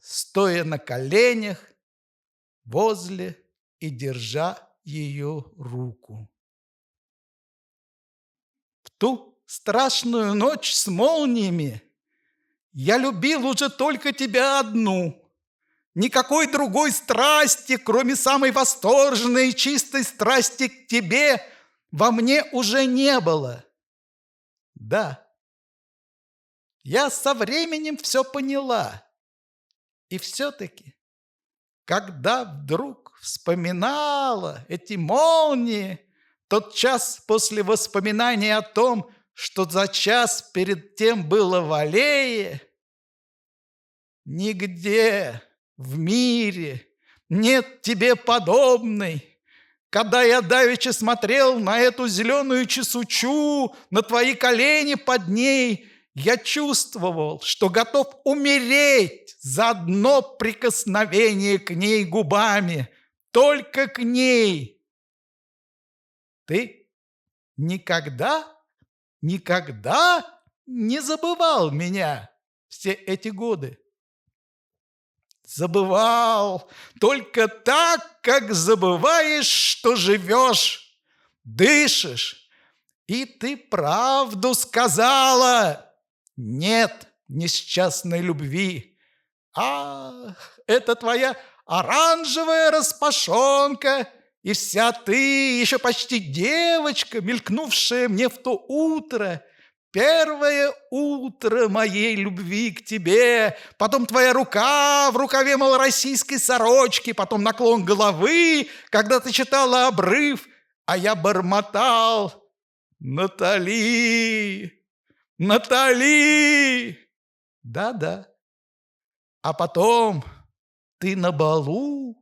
стоя на коленях, возле и держа ее руку. В ту страшную ночь с молниями я любил уже только тебя одну. Никакой другой страсти, кроме самой восторженной и чистой страсти к тебе, во мне уже не было. Да, я со временем все поняла И все-таки, когда вдруг вспоминала эти молнии, тот час после воспоминания о том, что за час перед тем было в аллее, нигде в мире нет тебе подобной. Когда я давеча смотрел на эту зеленую чесучу, на твои колени под ней, я чувствовал, что готов умереть за одно прикосновение к ней губами, только к ней. Ты никогда не забывал меня все эти годы. Забывал только так, как забываешь, что живешь, дышишь. И ты правду сказала. Нет несчастной любви. Ах, это твоя оранжевая распашонка, и вся ты, еще почти девочка, мелькнувшая мне в то утро, первое утро моей любви к тебе, потом твоя рука в рукаве малороссийской сорочки, потом наклон головы, когда ты читала обрыв, а я бормотал: «Натали! Натали!» Да-да. А потом ты на балу,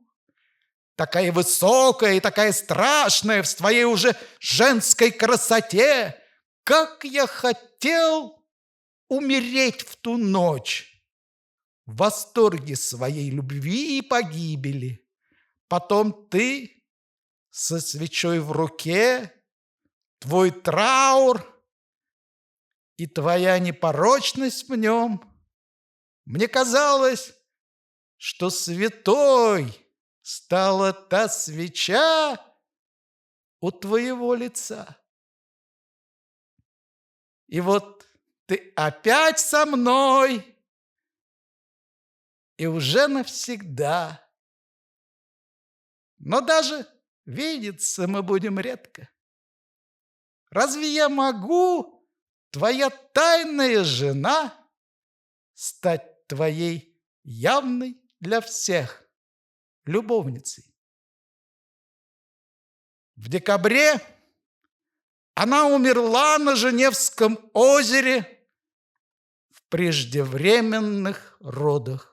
такая высокая и такая страшная в твоей уже женской красоте. Как я хотел умереть в ту ночь, в восторге своей любви и погибели. Потом ты со свечой в руке, твой траур и твоя непорочность в нем. Мне казалось, что святой стала та свеча у твоего лица. И вот ты опять со мной, и уже навсегда. Но даже видеться мы будем редко. Разве я могу, твоя тайная жена, стать твоей явной для всех любовницей? В декабре она умерла на Женевском озере в преждевременных родах.